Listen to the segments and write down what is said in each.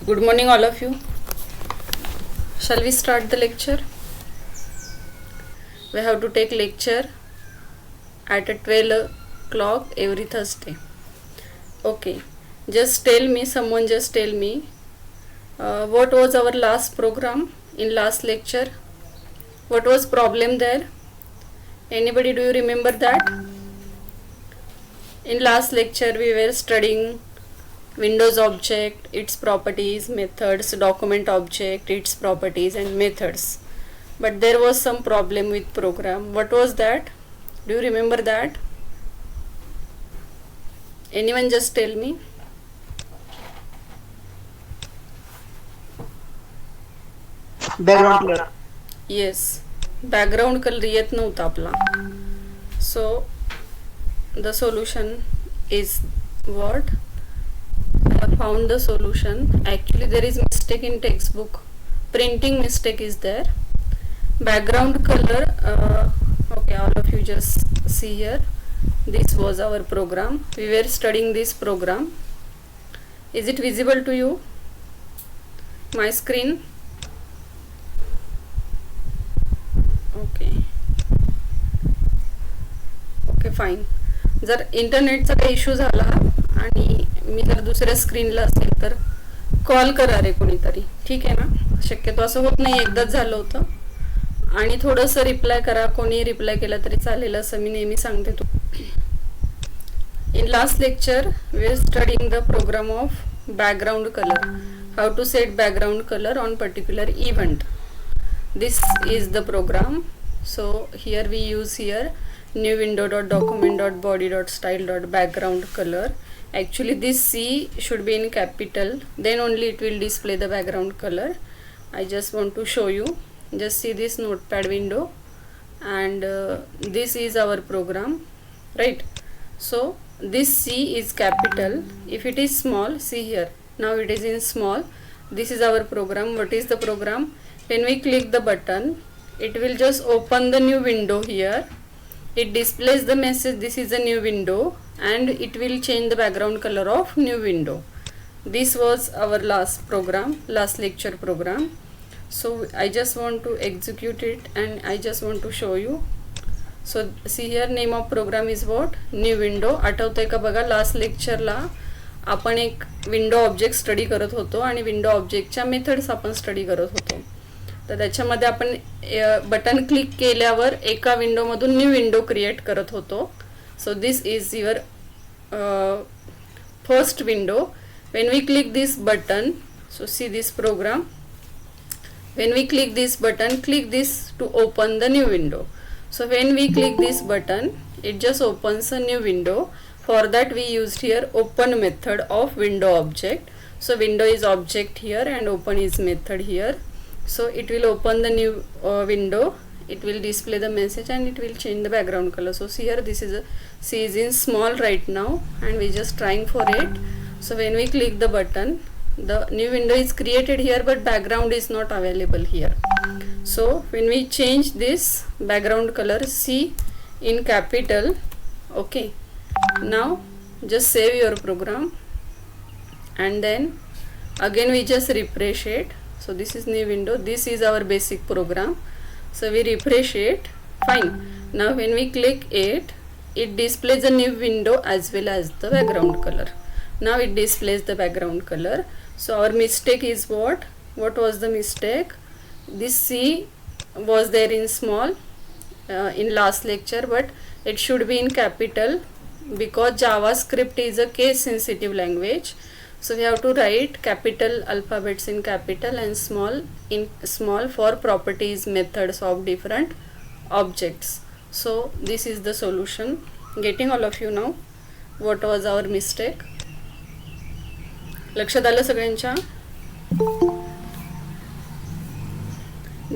Good morning, all of you. Shall we start the lecture? We have to take lecture at 12 o'clock every Thursday. Okay. Someone just tell me, what was our last program in last lecture? What was problem there? Anybody, do you remember that? In last lecture, we were studying Windows object, its properties, methods, document object, its properties and methods. But there was some problem with program. What was that? Do you remember that? Anyone just tell me? Background color. Yes. Background color येत नव्हता आपला. So the solution is what? I have found the solution. Actually there is mistake in textbook. Printing mistake is there. Background color, okay, all of you just see here. This was our program. We were studying this program. Is it visible to you? My screen? Okay fine. जर इंटरनेटचा काही issue झाला आणि मी जर दुसऱ्या स्क्रीनला असेल तर call करा रे कोणीतरी, ठीक आहे ना? शक्यतो असं होत नाही, एकदाच झालं होतं. आणि थोडंसं रिप्लाय करा, कोणी रिप्लाय केला तरी चालेल असं मी नेहमी सांगते. तू in last lecture we are studying the program of background colour, how to set background colour on particular event. This is the program. So here we use here new window.document.body.style.background color. Actually this C should be in capital, then only it will display the background color. I just want to show you. Just see this notepad window and this is our program, right? So this C is capital. If it is small, see here, now it is in small. This is our program. What is the program? When we click the button, it will just open the new window here. It displays the message, this is a new window, and it will change the background color of new window. This was our last program, last lecture program. So I just want to execute it and I just want to show you. So see here, name of program is what? New window. आठवतंय का बघा, last लेक्चरला आपण एक window object study करत होतो आणि window ऑब्जेक्टच्या methods आपण study करत होतो. तर त्याच्यामध्ये आपण बटन क्लिक केल्यावर एका विंडोमधून न्यू विंडो क्रिएट करत होतो. So this is your first window. When we click this button, so see this program. When we click this button, click this to open the new window. So when we click this button, it just opens a new window. For that we used here open method of window object. So window is object here and open is method here. So it will open the new window. It will display the message and it will change the background color. So see here, this is C is in small right now and we just trying for it. So when we click the button, the new window is created here but background is not available here. So when we change this background color, C in capital, okay, now just save your program and then again we just refresh it. So this is new window, this is our basic program. So we refresh it, fine. Now when we click it, it displays a new window as well as the background color. Now it displays the background color. So our mistake is what? What was the mistake? This C was there in small in last lecture, but it should be in capital because JavaScript is a case sensitive language. So we have to write capital alphabets in capital and small in small for properties, methods of different objects. So this is the solution. Getting all of you now what was our mistake? लक्षात आलं सगळ्यांच्या?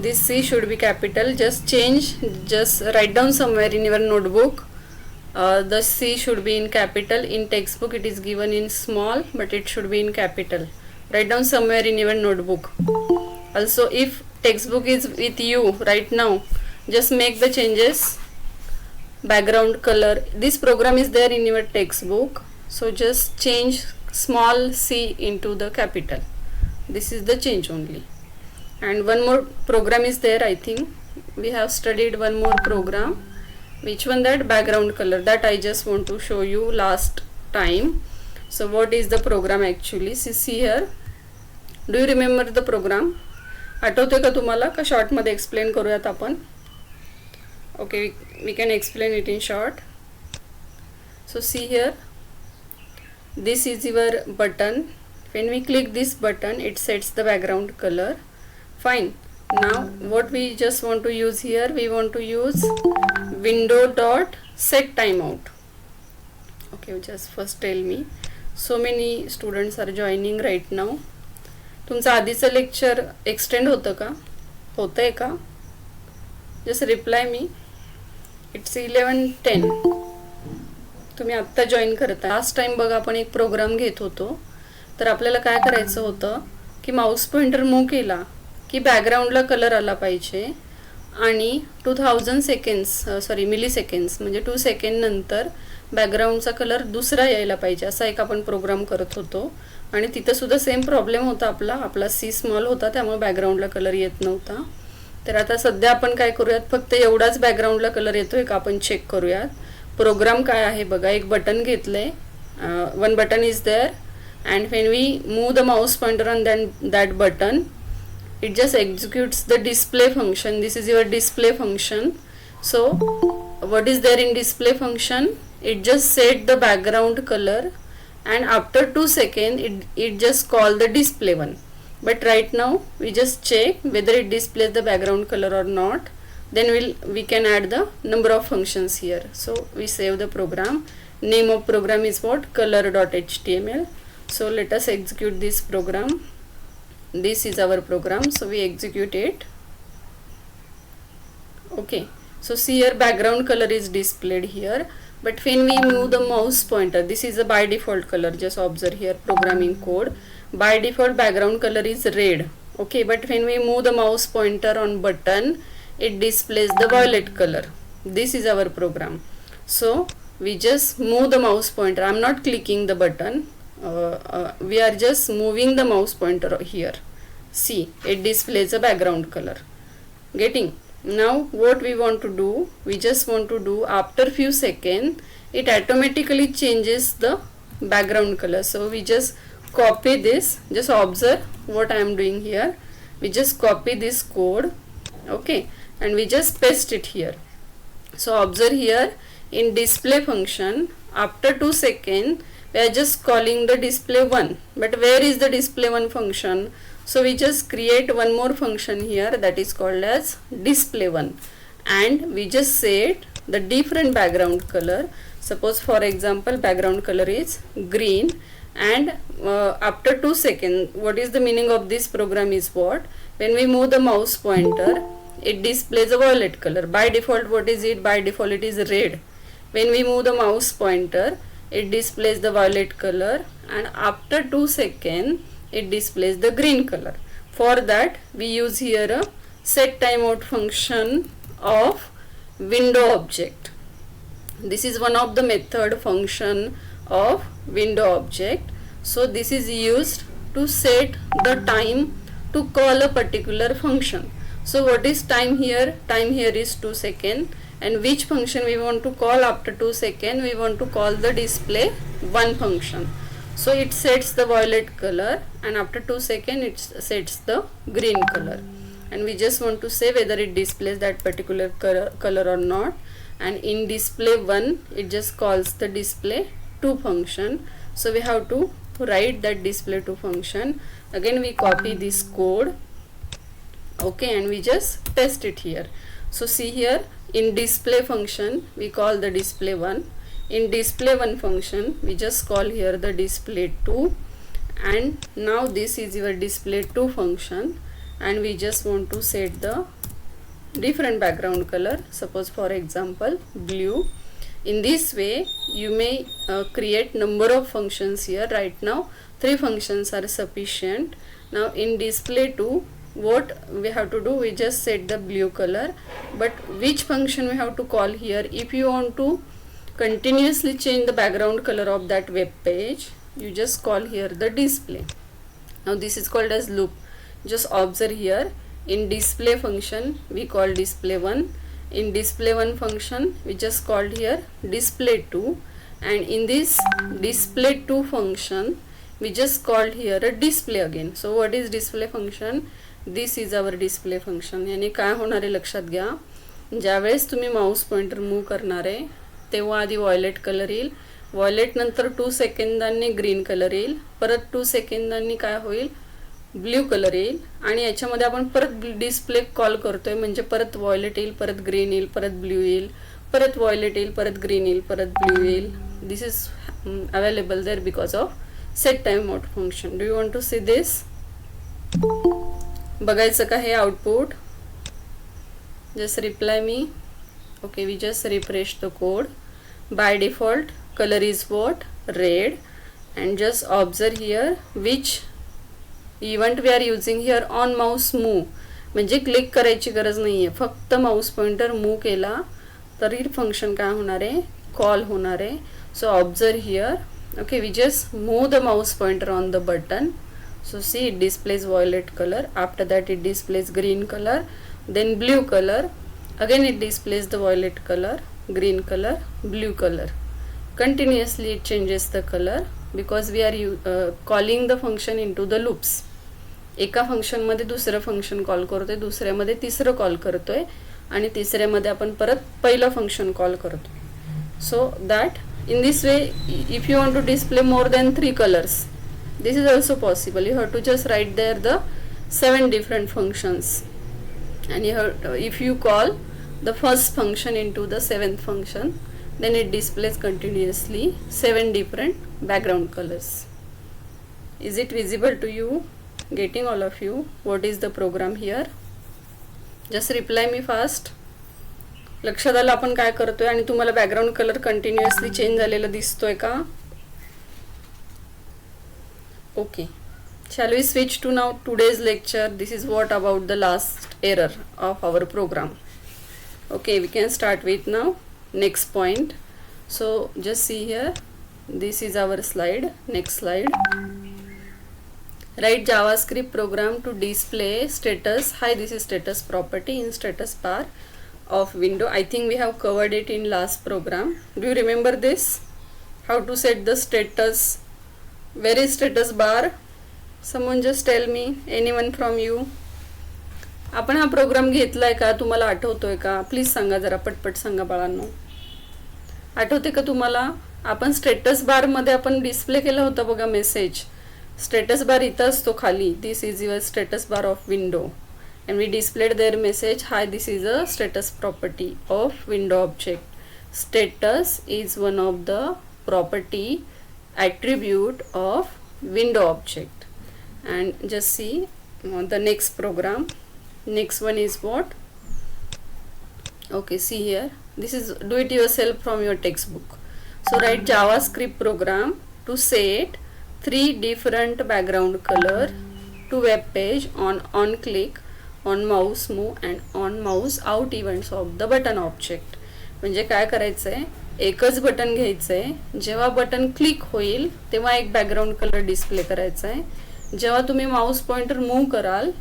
This C should be capital. Just change, just write down somewhere in your notebook. The C should be in capital. In textbook it is given in small, but it should be in capital. Write down somewhere in your notebook. Also, if textbook is with you right now, just make the changes. Background color. This program is there in your textbook. So just change small c into the capital. This is the change only. And one more program is there. I think we have studied one more program. Which one? That background color, that I just want to show you last time. So what is the program actually? See here. Do you remember the program? आठवते का तुम्हाला का short मध्ये explain करूयात आपण? Okay, we can explain it in short. So see here, this is your button. When we click this button, it sets the background color. Fine. Now what we just want to use here, we want to use window dot set timeout. Okay, just first tell me. So many students are joining right now. तुमचं आधीचं lecture extend होतं का? होतंय का? Just reply me. It's 11:10. तुम्ही आत्ता join करता. Last time बघा आपण एक प्रोग्राम घेत होतो. तर आपल्याला काय करायचं होतं की माऊस पॉइंटर मूव्ह केला की बॅकग्राऊंडला कलर आला पाहिजे आणि 2000 सेकंड्स मिली सेकंड्स म्हणजे 2 सेकंड नंतर बॅकग्राऊंडचा कलर दुसरा यायला पाहिजे असा एक आपण प्रोग्राम करत होतो. आणि तिथं सुद्धा सेम प्रॉब्लेम होता. आपला सी स्मॉल होता त्यामुळे बॅकग्राऊंडला कलर येत नव्हता. तर आता सध्या आपण काय करूयात, फक्त एवढाच बॅकग्राऊंडला कलर येतोय का आपण चेक करूयात. प्रोग्राम काय आहे बघा. एक बटन घेतलंय. One button is there and when we move the mouse pointer on that button it just executes the display function. This is your display function. So what is there in display function? It just set the background color and after 2 seconds it just call the display one. But right now we just check whether it displays the background color or not. Then we can add the number of functions here. So we save the program. Name of program is what? color.html. So let us execute this program. This is our program, so we execute it. Okay, so see here background color is displayed here, but when we move the mouse pointer, this is a by default color. Just observe here programming code. By default background color is red. Okay, but when we move the mouse pointer on button, it displays the violet color. This is our program. So we just move the mouse pointer. I'm not clicking the button. We are just moving the mouse pointer here. See, it displays a background color. Getting? Now what we want to do, we just want to do after few seconds it automatically changes the background color. So we just copy this. Just observe what I am doing here. We just copy this code, okay, and we just paste it here. So observe here in display function after 2 seconds we are just calling the display one. But where is the display one function? So we just create one more function here that is called as display one, and we just set the different background color. Suppose for example background color is green, and after 2 seconds, what is the meaning of this program is what? When we move the mouse pointer, it displays a violet color. By default what is it? By default it is red. When we move the mouse pointer, it displays the violet color, and after 2 seconds it displays the green color. For that we use here a set timeout function of window object. This is one of the method function of window object. So this is used to set the time to call a particular function. So what is time here? Time here is 2 seconds. And which function we want to call after 2 seconds? We want to call the display one function. So it sets the violet color, and after 2 seconds it sets the green color, and we just want to say whether it displays that particular color or not. And in display one it just calls the display two function. So we have to write that display two function. Again we copy this code, okay, and we just paste it here. So see here in display function we call the display one. In display one function we just call here the display 2, and now this is your display 2 function, and we just want to set the different background color. Suppose for example blue. In this way you may create number of functions here. Right now 3 functions are sufficient. Now in display 2 what we have to do, we just set the blue color, but which function we have to call here? If you want to continuously change the background color of that web page, you just call here the display. Now this is called as loop. Just observe here, in display function we call display1, in display1 function we just called here display2, and in this display2 function we just called here a display again. So what is display function? This is our display function. याने काय होणार आहे लक्षात घ्या, ज्यावेळेस तुम्ही Mouse pointer move करणार आहे तेव्हा आधी व्हायलेट कलर येईल, व्हायलेट नंतर 2 सेकंदांनी ग्रीन कलर येईल, परत 2 सेकंदांनी काय होईल, ब्ल्यू कलर येईल, आणि याच्यामध्ये आपण परत डिस्प्ले कॉल करतोय म्हणजे परत व्हायलेट येईल, परत ग्रीन येईल, परत ब्ल्यू येईल, परत व्हायलेट येईल, परत ग्रीन येईल, परत ब्ल्यू येईल. This is available there because of set time out function. Do you want to see this? बघायचं का हे output? Just reply me. Okay, we just refresh the code. By default color is what? Red. And just observe here which event we are using here on mouse move. म्हणजे click करायची गरज नाही आहे, फक्त Mouse pointer move केला तरी function काय होणार आहे, कॉल होणार आहे. So observe here. Okay, we just move the mouse pointer on the button. So see, it displays violet color, after that it displays green color, then blue color, again it displays the violet color, green color, blue color. Continuously it changes the color because we are calling the function into the loops. एका function मध्ये दुसरं function call करतोय, दुसऱ्यामध्ये तिसरं call करतोय, आणि तिसऱ्यामध्ये आपण परत पहिलं फंक्शन कॉल करतोय. So that in this way, if you want to display more than 3 colors, this is also possible. You have to just write there the 7 different functions, and if you call the first function into the 7th function, then it displays continuously 7 different background colors. Is it visible to you? Getting all of you? What is the program here? Just reply me fast. लक्षात आलं आपण काय करतोय, आणि तुम्हाला background colour continuously change झालेला दिसतोय का? Okay, shall we switch to now today's lecture? This is what about the last error of our program. Okay, we can start with now next point. So just see here, this is our slide. Next slide. Write JavaScript program to display status. Hi, this is status property in status bar of window. I think we have covered it in last program. Do you remember this? How to set the status? Where is status bar? Someone just tell me. Anyone from you? आपण हा programme घेतलाय का? तुम्हाला आठवतोय का? Please सांगा, जरा पटपट सांगा बाळांनो. आठवते का तुम्हाला? आपण स्टेटस बार मध्ये आपण डिस्प्ले केला होता बघा मेसेज. स्टेटस बार इथं असतो खाली. This is your status bar of window, and we displayed their message. Hi, this is a status property of window object. Status is one of the property attribute of window object. And just see the next program. Next one is what? Okay, see here, this is do it yourself from your textbook. So write JavaScript program to set 3 different background color to web page on click, on mouse move and on mouse out events of the button object. म्हणजे काय करायचंय, एकच button घ्यायचंय, जेव्हा button click होईल तेव्हा एक background colour display करायचा आहे, जेव्हा तुम्ही माऊस पॉइंटर मूव्ह कराल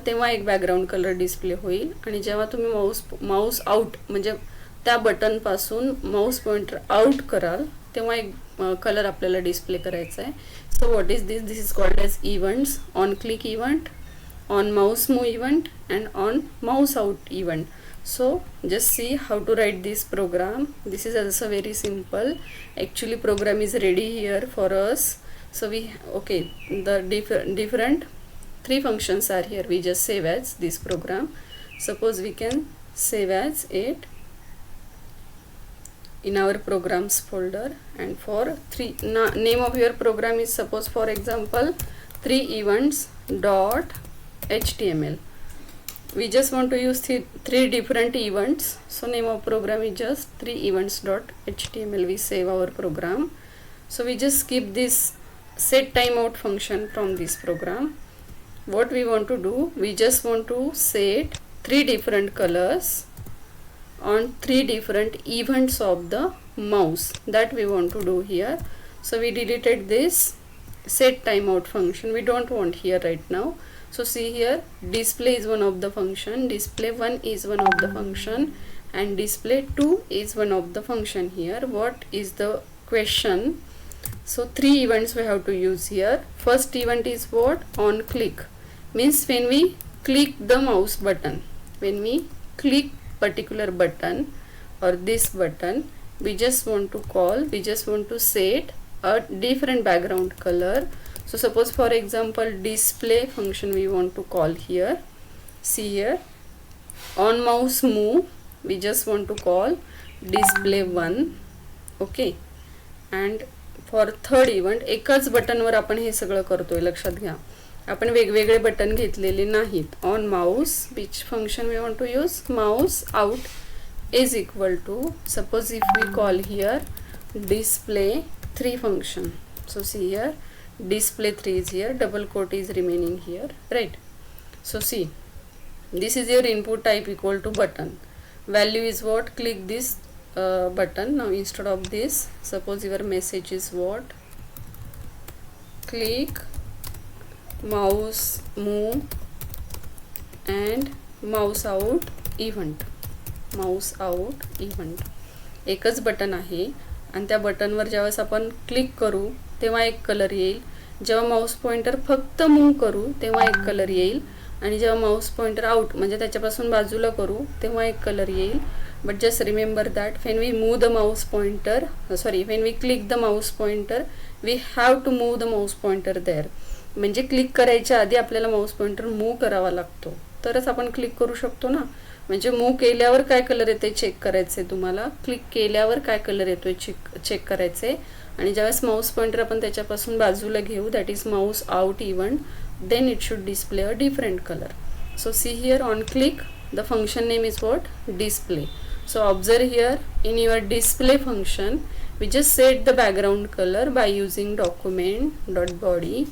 तेव्हा एक बॅकग्राऊंड कलर डिस्प्ले होईल, आणि जेव्हा तुम्ही माऊस आउट म्हणजे त्या बटन पासून माऊस पॉइंटर आउट कराल तेव्हा एक कलर आपल्याला डिस्प्ले करायचा आहे. So what is this? This is called as events. On click event, on mouse move event, and on mouse out event. So just see how to write this program. This is also very simple. Actually program is ready here for us. So okay, the different 3 functions are here. We just save as this program. Suppose we can save as it in our programs folder, and for name of your program is, suppose for example, 3 events dot html. We just want to use 3 different events, so name of program is just 3 events dot html. We save our program. So we just skip this set timeout function from this program. What we want to do, we just want to set 3 different colors on 3 different events of the mouse. That we want to do here. So we deleted this set timeout function, we don't want here right now. So see here, display is one of the function, display 1 is one of the function, and display 2 is one of the function here. What is the question? So 3 events we have to use here. First event is what? On click, means when we click the mouse button, when we click particular button or this button, we just want to set a different background color. So suppose for example display function we want to call here. See here, on mouse move we just want to call display 1. okay, and for third event एकाच बटनवर आपण हे सगळं करतोय, लक्षात घ्या आपण वेगवेगळे button घेतलेले नाहीत. On mouse which function we want to use, mouse out is equal to, suppose if we call here display 3 function. So see here, display 3 is here, double quote is remaining here, right? So see, this is your input type equal to button, value is what? Click this button. Now instead of this, suppose your message is what? Click mouse move and mouse out event. mouse out event एकच button आहे आणि त्या बटनवर ज्यावेळेस आपण click करू तेव्हा एक colour येईल, जेव्हा माऊस पॉइंटर फक्त मूव करू तेव्हा एक कलर येईल, आणि जेव्हा माऊस पॉइंटर आउट म्हणजे त्याच्यापासून बाजूला करू तेव्हा एक कलर येईल. But just remember that when we move the mouse pointer, when we click the mouse pointer, we have to move the mouse pointer there. म्हणजे क्लिक करायच्या आधी आपल्याला माऊस पॉइंटर मूव करावा लागतो तरच आपण क्लिक करू शकतो ना. म्हणजे मूव केल्यावर काय कलर येते चेक करायचे तुम्हाला, क्लिक केल्यावर काय कलर येतोय चेक करायचे, आणि ज्यावेळेस माऊस पॉइंटर आपण त्याच्यापासून बाजूला घेऊ, that is mouse out event, then it should display a different colour. So see here, on click the function name is what? Display. So observe here, in your display function we just set the background color by using document dot body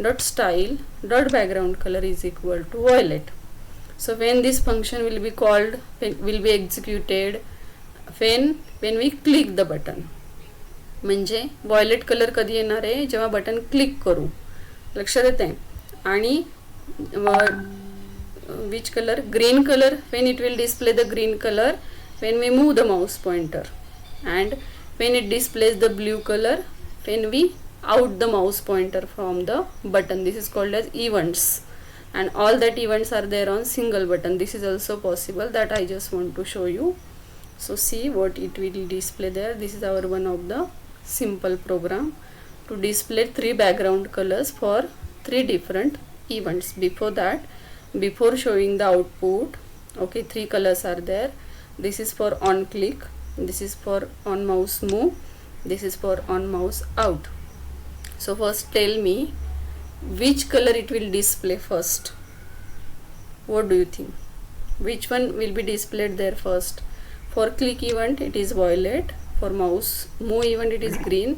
dot style dot background color is equal to violet. So when this function will be called, will be executed when we click the button. म्हणजे violet color कधी येणार आहे, जेव्हा button click करू, लक्षात येते. आणि which color? Green color, when it will display the green color when we move the mouse pointer, and when it displays the blue color when we out the mouse pointer from the button. This is called as events, and all that events are there on single button. This is also possible, that I just want to show you. So see what it will display there. This is our one of the simple program to display 3 background colors for 3 different events. Before showing the output, okay, 3 colors are there. This is for on click, this is for on mouse move, this is for on mouse out. So first tell me which color it will display first. What do you think? Which one will be displayed there first? For click event it is violet, for mouse move event it is green.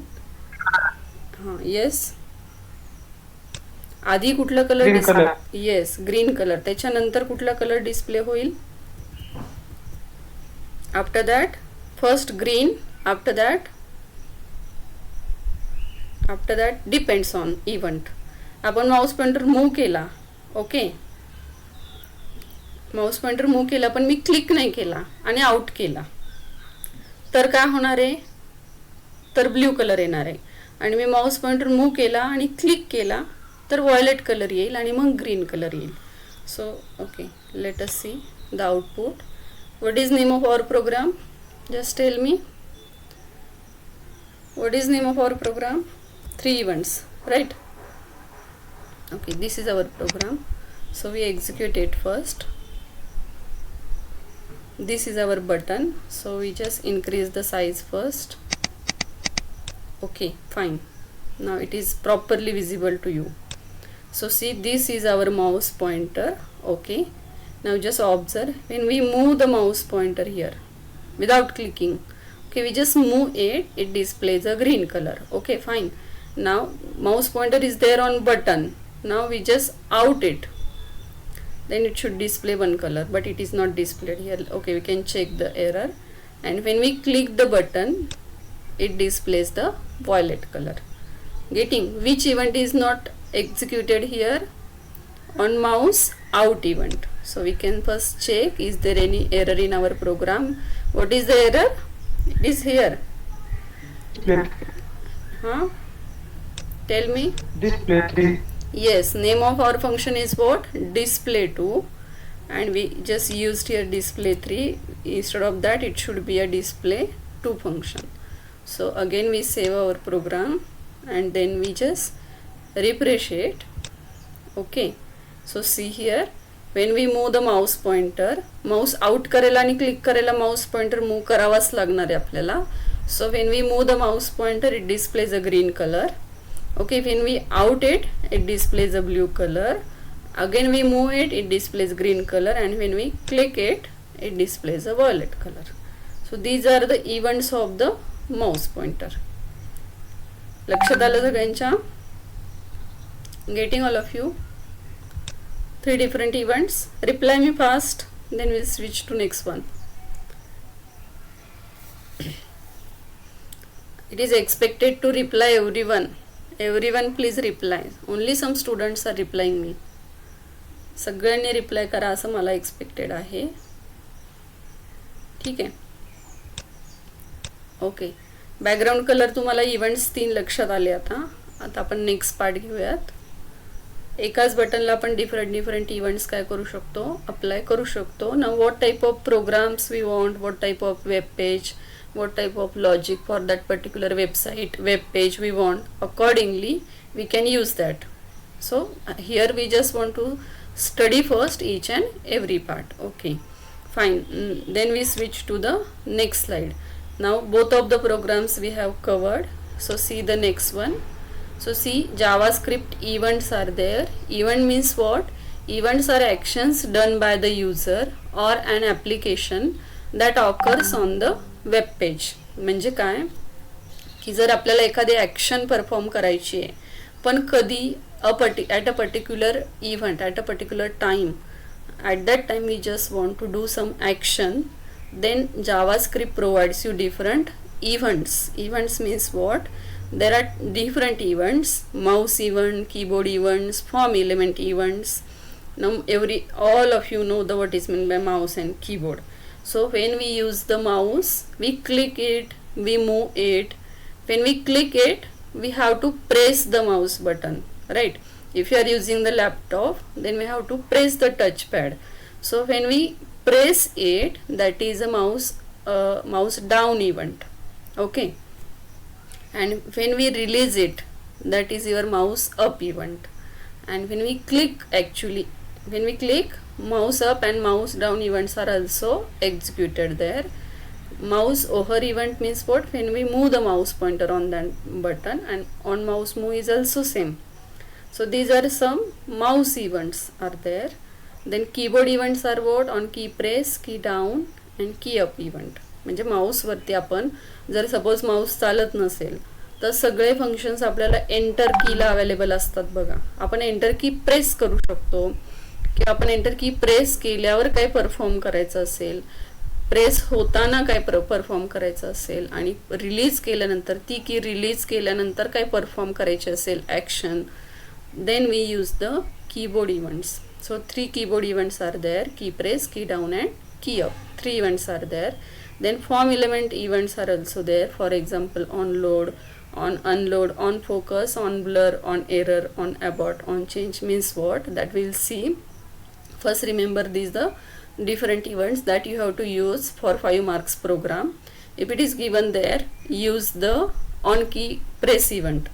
Yes, आधी कुठला colour display? Yes, green colour. त्याच्यानंतर कुठला colour display होईल? After that first green, after that depends on event. आपण Mouse pointer move केला, okay, Mouse pointer move केला पण मी click नाही केला आणि आउट केला, तर काय होणार आहे? तर ब्ल्यू कलर येणार आहे. आणि मी माऊस पॉइंटर मूव केला आणि क्लिक केला तर व्हायलेट कलर येईल आणि मग ग्रीन कलर येईल. So okay, let us see the output. What is name of our program? Just tell me, what is name of our program? 3 events, right? Okay, this is our program. So we execute it first. This is our button, so we just increase the size first. Okay, fine. Now it is properly visible to you. So see, this is our mouse pointer. Okay, now just observe, when we move the mouse pointer here without clicking, okay, we just move it, it displays a green color. Okay, fine. Now mouse pointer is there on button, now we just out it, then it should display one color, but it is not displayed here. Okay, we can check the error. And when we click the button, it displays the violet color. Getting? Which event is not executed here? On mouse out event. So we can first check, is there any error in our program? What is the error? It is here. Huh? Tell me. Display 3. Yes, name of our function is what? Display 2, and we just used here display 3. Instead of that, it should be a display 2 function. So again we save our program and then we just refresh it. Okay, so see here, when we move the mouse pointer, mouse out करेला आणि click करेला mouse pointer move करावाच लागणार आहे आपल्याला. So when we move the mouse pointer, it displays a green color. Okay, when we out it displays a blue color. Again we move it displays green color, and when we click it displays a violet color. So these are the events of the mouse pointer. लक्षात आलं सगळ्यांच्या? Getting all of you? 3 different events. Reply me fast, then we'll switch to next one. It is expected to reply everyone. Everyone please reply. Only some students are replying me. सगळ्यांनी reply करा असं मला expected आहे. ठीक आहे. Okay, background colour तुम्हाला events 3 लक्षात आले. आता आपण नेक्स्ट पार्ट घेऊयात. एकाच बटनला आपण डिफरंट इव्हेंट्स काय करू शकतो, अप्लाय करू शकतो ना. What type of programs we want, what type of web page, what type of logic for that particular website, web page we want, accordingly we can use that. So here we just want to study first each and every part. Okay, fine. Then we switch to the next slide. Now both of the programs we have covered. So see the next one. So see, JavaScript events are there. Event means what? Events are actions done by the user or an application that occurs on the web page. म्हणजे काय की जर आपल्याला एखादी action perform करायची आहे, पण कधी at a particular event, at a particular time, at that time we just want to do some action, then JavaScript provides you different events. Events means what? There are different events: mouse event, keyboard events, form element events. Now all of you know what is meant by mouse and keyboard. So when we use the mouse, we click it, we move it. When we click it, we have to press the mouse button, right? If you are using the laptop, then we have to press the touchpad. So when we press it, that is a mouse down event. Okay, and when we release it, that is your mouse up event. And when we click, when we click, mouse up and mouse down events are also executed there. Mouse over event means what? When we move the mouse pointer on that button, and on mouse move is also same. So these are some mouse events are there. Then keyboard events are what? On key press, key down and key up event. म्हणजे Mouse वरती आपण जर suppose Mouse चालत नसेल तर सगळे functions आपल्याला enter कीला अवेलेबल असतात बघा. आपण एंटर की प्रेस करू शकतो, की आपण एंटर की प्रेस केल्यावर काय परफॉर्म करायचं असेल, प्रेस होताना काय परफॉर्म करायचं असेल, आणि रिलीज केल्यानंतर ती की रिलीज केल्यानंतर काय परफॉर्म करायचे असेल action, then we use the keyboard events. So 3 keyboard events are there: key press, key down and key up. 3 events are there. Then form element events are also there. For example, on load, on unload, on focus, on blur, on error, on abort, on change means what? That we'll see. First remember these the different events that you have to use for 5 marks program. If it is given there, use the on key press event.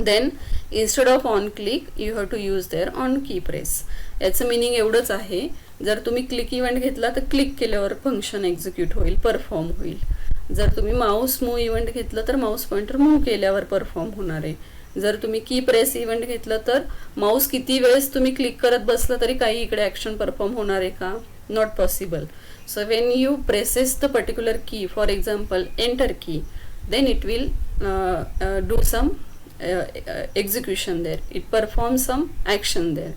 Then instead of on click, you have to use there on key press. याचं meaning एवढंच आहे, जर तुम्ही click event घेतला तर click केल्यावर function execute होईल, perform होईल. जर तुम्ही माऊस मूव इव्हेंट घेतलं तर माऊस पॉइंटर मूव केल्यावर परफॉर्म होणार आहे. जर तुम्ही की प्रेस इव्हेंट घेतलं तर माऊस किती वेळेस तुम्ही क्लिक करत बसला तरी काही इकडे ॲक्शन परफॉर्म होणार आहे का? Not possible. So when you presses the particular key, for example enter key, then it will do some execution there, it performs some action there.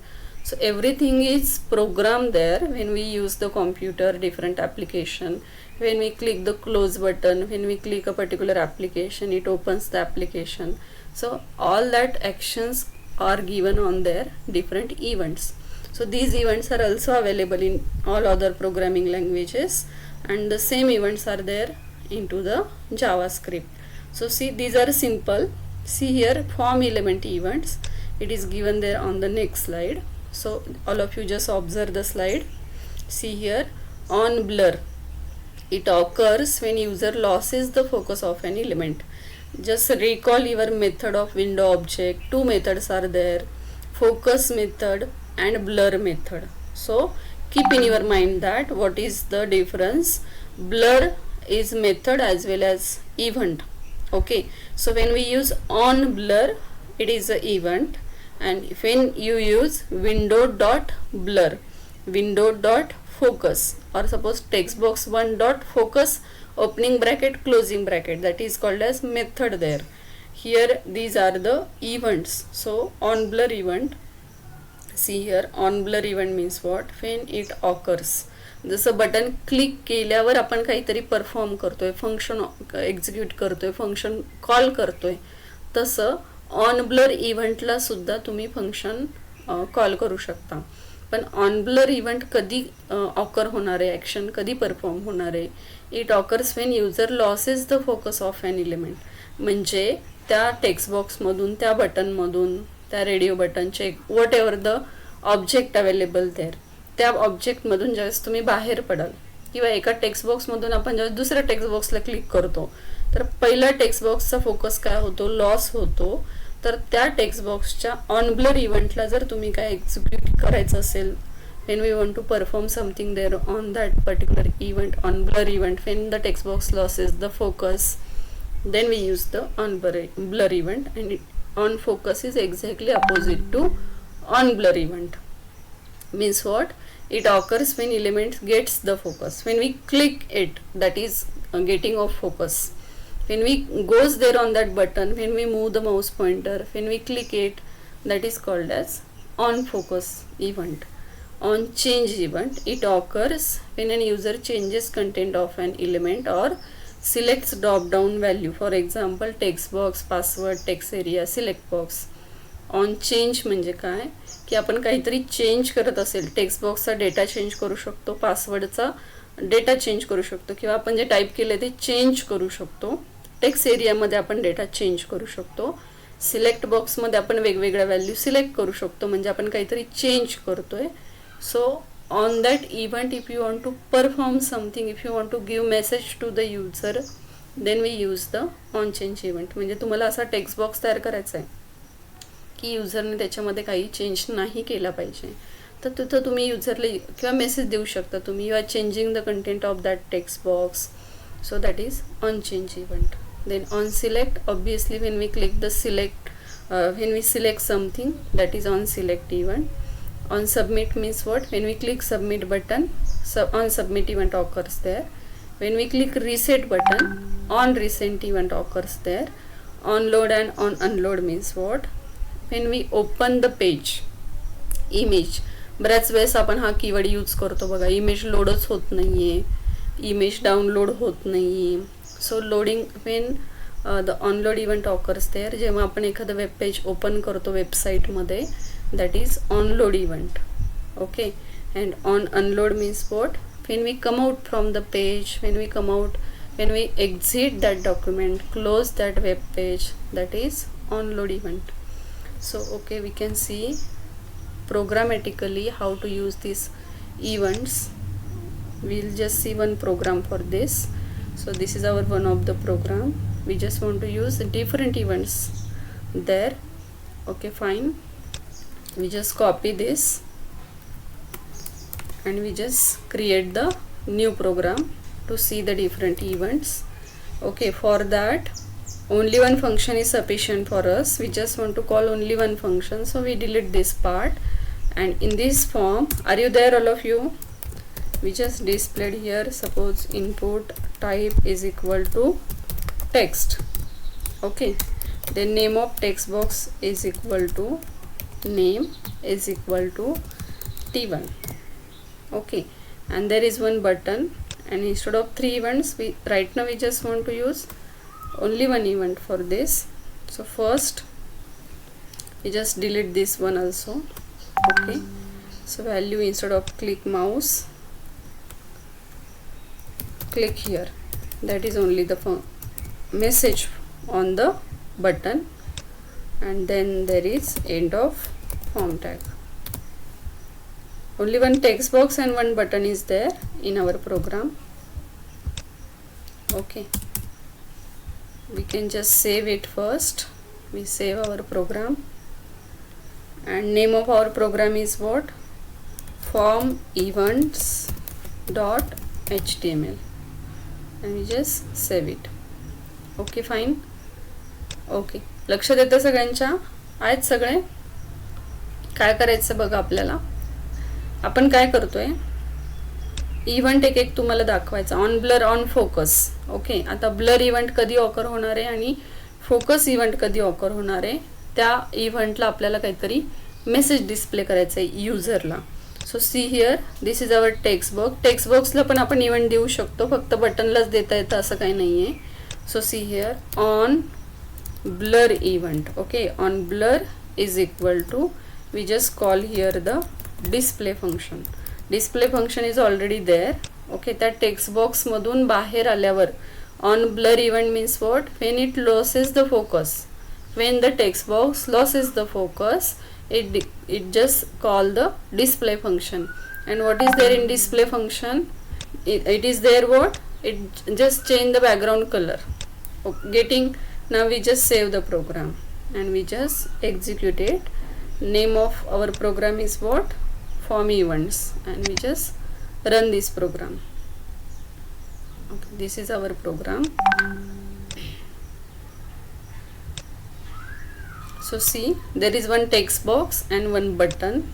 So everything is programmed there when we use the computer, different application, when we click the close button, when we click a particular application, it opens the application. So all that actions are given on their different events. So these events are also available in all other programming languages, and the same events are there into the JavaScript. So see, these are simple. See here, form element events, it is given there on the next slide. So all of you just observe the slide. See here, on blur, it occurs when user loses the focus of an element. Just recall your method of window object. Two methods are there, focus method and blur method. So keep in your mind that what is the difference. Blur is method as well as event. Okay, so when we use on blur, it is a event, and when you use window dot blur, window dot focus, or suppose text box 1 dot focus opening bracket closing bracket, that is called as method there. Here these are the events. So on blur event, see here, on blur event means what, when it occurs. जसं button click केल्यावर आपण काहीतरी perform करतोय, function execute करतोय, function call करतोय, तसं on blur इव्हेंटला सुद्धा तुम्ही फंक्शन कॉल करू शकता. पण ऑन ब्लर इव्हेंट कधी ऑकर होणार आहे, ॲक्शन कधी परफॉर्म होणार आहे, it occurs when user loses the focus of an element. म्हणजे त्या टेक्स्ट बॉक्समधून, त्या बटनमधून, त्या रेडिओ बटनचे whatever the object available there, त्या ऑब्जेक्टमधून ज्यावेळेस तुम्ही बाहेर पडाल, किंवा एका टेक्स्ट बॉक्समधून आपण ज्यावेळेस दुसऱ्या टेक्स्ट बॉक्सला क्लिक करतो, तर पहिल्या टेक्स्ट बॉक्सचा फोकस काय होतो, लॉस होतो. तर त्या टेक्स्ट बॉक्सच्या ऑन ब्लर इव्हेंटला जर तुम्ही काय एक्झिक्यूट करायचं असेल, when we want to perform something there on that particular event, on blur event, when the text box loses the focus, then we use the on blur event, and on focus is exactly opposite to on blur event. Means what, it occurs when element gets the focus, when we click it, that is getting of focus. When we goes there on that button, when we move the mouse pointer, when we click it, that is called as on focus event. On change event, it occurs when an user changes content of an element or selects drop down value, for example text box, password, text area, select box. On change म्हणजे काय, की आपण काहीतरी change करत असेल, text बॉक्सचा data change करू शकतो, पासवर्डचा data change करू शकतो, किंवा आपण जे टाईप केले ते चेंज करू शकतो. टेक्स्ट एरियामध्ये आपण डेटा चेंज करू शकतो. सिलेक्ट बॉक्समध्ये आपण वेगवेगळ्या व्हॅल्यू सिलेक्ट करू शकतो, म्हणजे आपण काहीतरी चेंज करतोय. So on that event, if you want to perform something, if you want to give message to the user, then we use the on change event. म्हणजे तुम्हाला असा टेक्स्ट बॉक्स तयार करायचा आहे की युजरने त्याच्यामध्ये काही चेंज नाही केला पाहिजे, तर तिथं तुम्ही युजरला किंवा मेसेज देऊ शकता तुम्ही, you are changing the content of that text box. So that is on change event. Then on select, obviously when we click the select, when we select something, that is on select event. On submit means what, when we click submit button, on submit event occurs there. When we click reset button, on reset event occurs there. On load and on unload means what, when we open the page, image, बऱ्याच वेळेस आपण हा keyword use करतो बघा, image लोडच होत नाहीये, image download होत नाहीये. So loading, when the onload event occurs there, जेव्हा आपण एखादं वेब पेज ओपन करतो वेबसाईटमध्ये, that is onload event. Okay, and on unload means what, when we come out from the page, when we come out, when we exit that document, close that web page, that is onload event. So okay, we can see programmatically how to use these events. We'll just see one program for this. So this is our one of the program. We just want to use different events there. Okay, fine. We just copy this and we just create the new program to see the different events. Okay, for that only one function is sufficient for us. We just want to call only one function, so we delete this part. And in this form, are you there all of you? We just displayed here, suppose input type is equal to text. Okay, then name of text box is equal to name is equal to t1. Okay, and there is one button, and instead of 3 events, we right now we just want to use only one event for this. So first we just delete this one also. Okay, so value, instead of click mouse, click here, that is only the message on the button, and then there is end of form tag. Only one text box and one button is there in our program. Okay, we can just save it first. We save our program, and name of our program is what? Form events dot html, and we just save it. Okay, fine. Okay, लक्षात येतं सगळ्यांच्या? आहेत सगळे? काय करायचं बघा, आपल्याला आपण काय करतोय, इव्हेंट एक एक तुम्हाला दाखवायचा. On blur, on focus. Okay, आता ब्लर इव्हेंट कधी ऑकर होणार आहे आणि फोकस इव्हेंट कधी ऑकर होणार आहे, त्या इव्हेंटला आपल्याला काहीतरी मेसेज डिस्प्ले करायचा आहे युजरला. So see here, this is our text box. Text बॉक्सला पण आपण इव्हेंट देऊ शकतो, फक्त बटनलाच देता येतं असं काही नाही आहे. So see here on blur event. Okay, on blur is equal to, we just call here the display function. Display function is already there. Okay, त्या text box मधून बाहेर आल्यावर on blur event means what? When it loses the focus, when the text box loses the focus, it just call the display function. And what is there in display function? It is there what? It just change the background color. Okay, getting. Now we just save the program and we just execute it. Name of our program is what? Form events, and we just run this program. Okay, this is our program. So see, there is one text box and one button.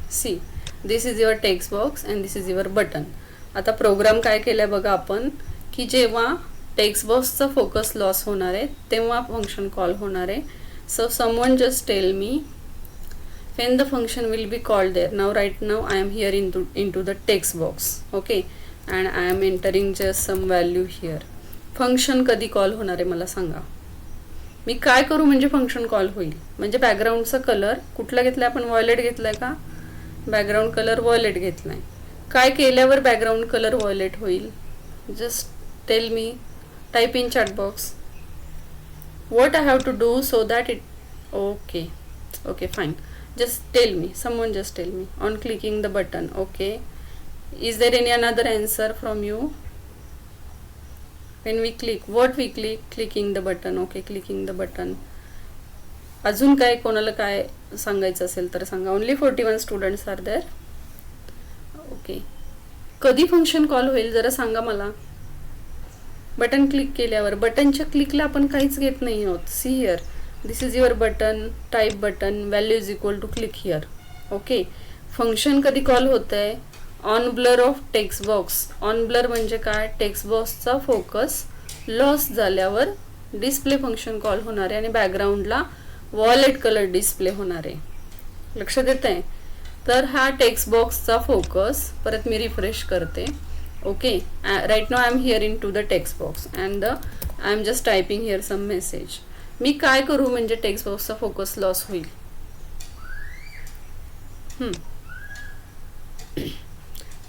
See, this is your text box and this is your button. आता programme काय केलाय बघा आपण, की जेव्हा text बॉक्सचा focus loss होणार आहे तेव्हा फंक्शन कॉल होणार आहे. So someone just tell me when the function will be called there. Now right now I am here into the text box. Okay, and I am entering just some value here. Function कधी call होणार आहे मला सांगा. मी काय करू म्हणजे function call होईल? म्हणजे बॅकग्राऊंडचा colour कुठला घेतलाय आपण? व्हायोलेट घेतलाय का? बॅकग्राऊंड कलर व्हायोलेट घेतलाय. काय केल्यावर बॅकग्राऊंड कलर व्हायोलेट होईल? Just tell me. Type in chat box what I have to do so that it. Okay, fine. Just tell me, someone just tell me. On clicking the button. Okay, is there any another answer from you? When we click, what we click? Clicking the button. Okay, clicking the button. अजून काय कोणाला काय सांगायचं असेल तर सांगा. Only 41 students are there. Okay, कधी function call होईल जरा सांगा मला. बटन क्लिक केल्यावर, बटनच्या क्लिकला आपण काहीच घेत नाही आहोत. See here, this is your button, type button, value is equal to click here. Okay, function कधी कॉल होत आहे? On blur of text box. On blur म्हणजे काय? टेक्स्ट बॉक्सचा फोकस लॉस झाल्यावर डिस्प्ले फंक्शन कॉल होणार आहे आणि बॅकग्राऊंडला व्हायोलेट कलर डिस्प्ले होणार आहे. लक्षात येत आहे? तर हा टेक्स्ट बॉक्सचा फोकस, परत मी रिफ्रेश करते. Okay, right now I am here into the text box and I am just typing here some message. मी काय करू म्हणजे टेक्स्ट बॉक्सचा फोकस लॉस होईल?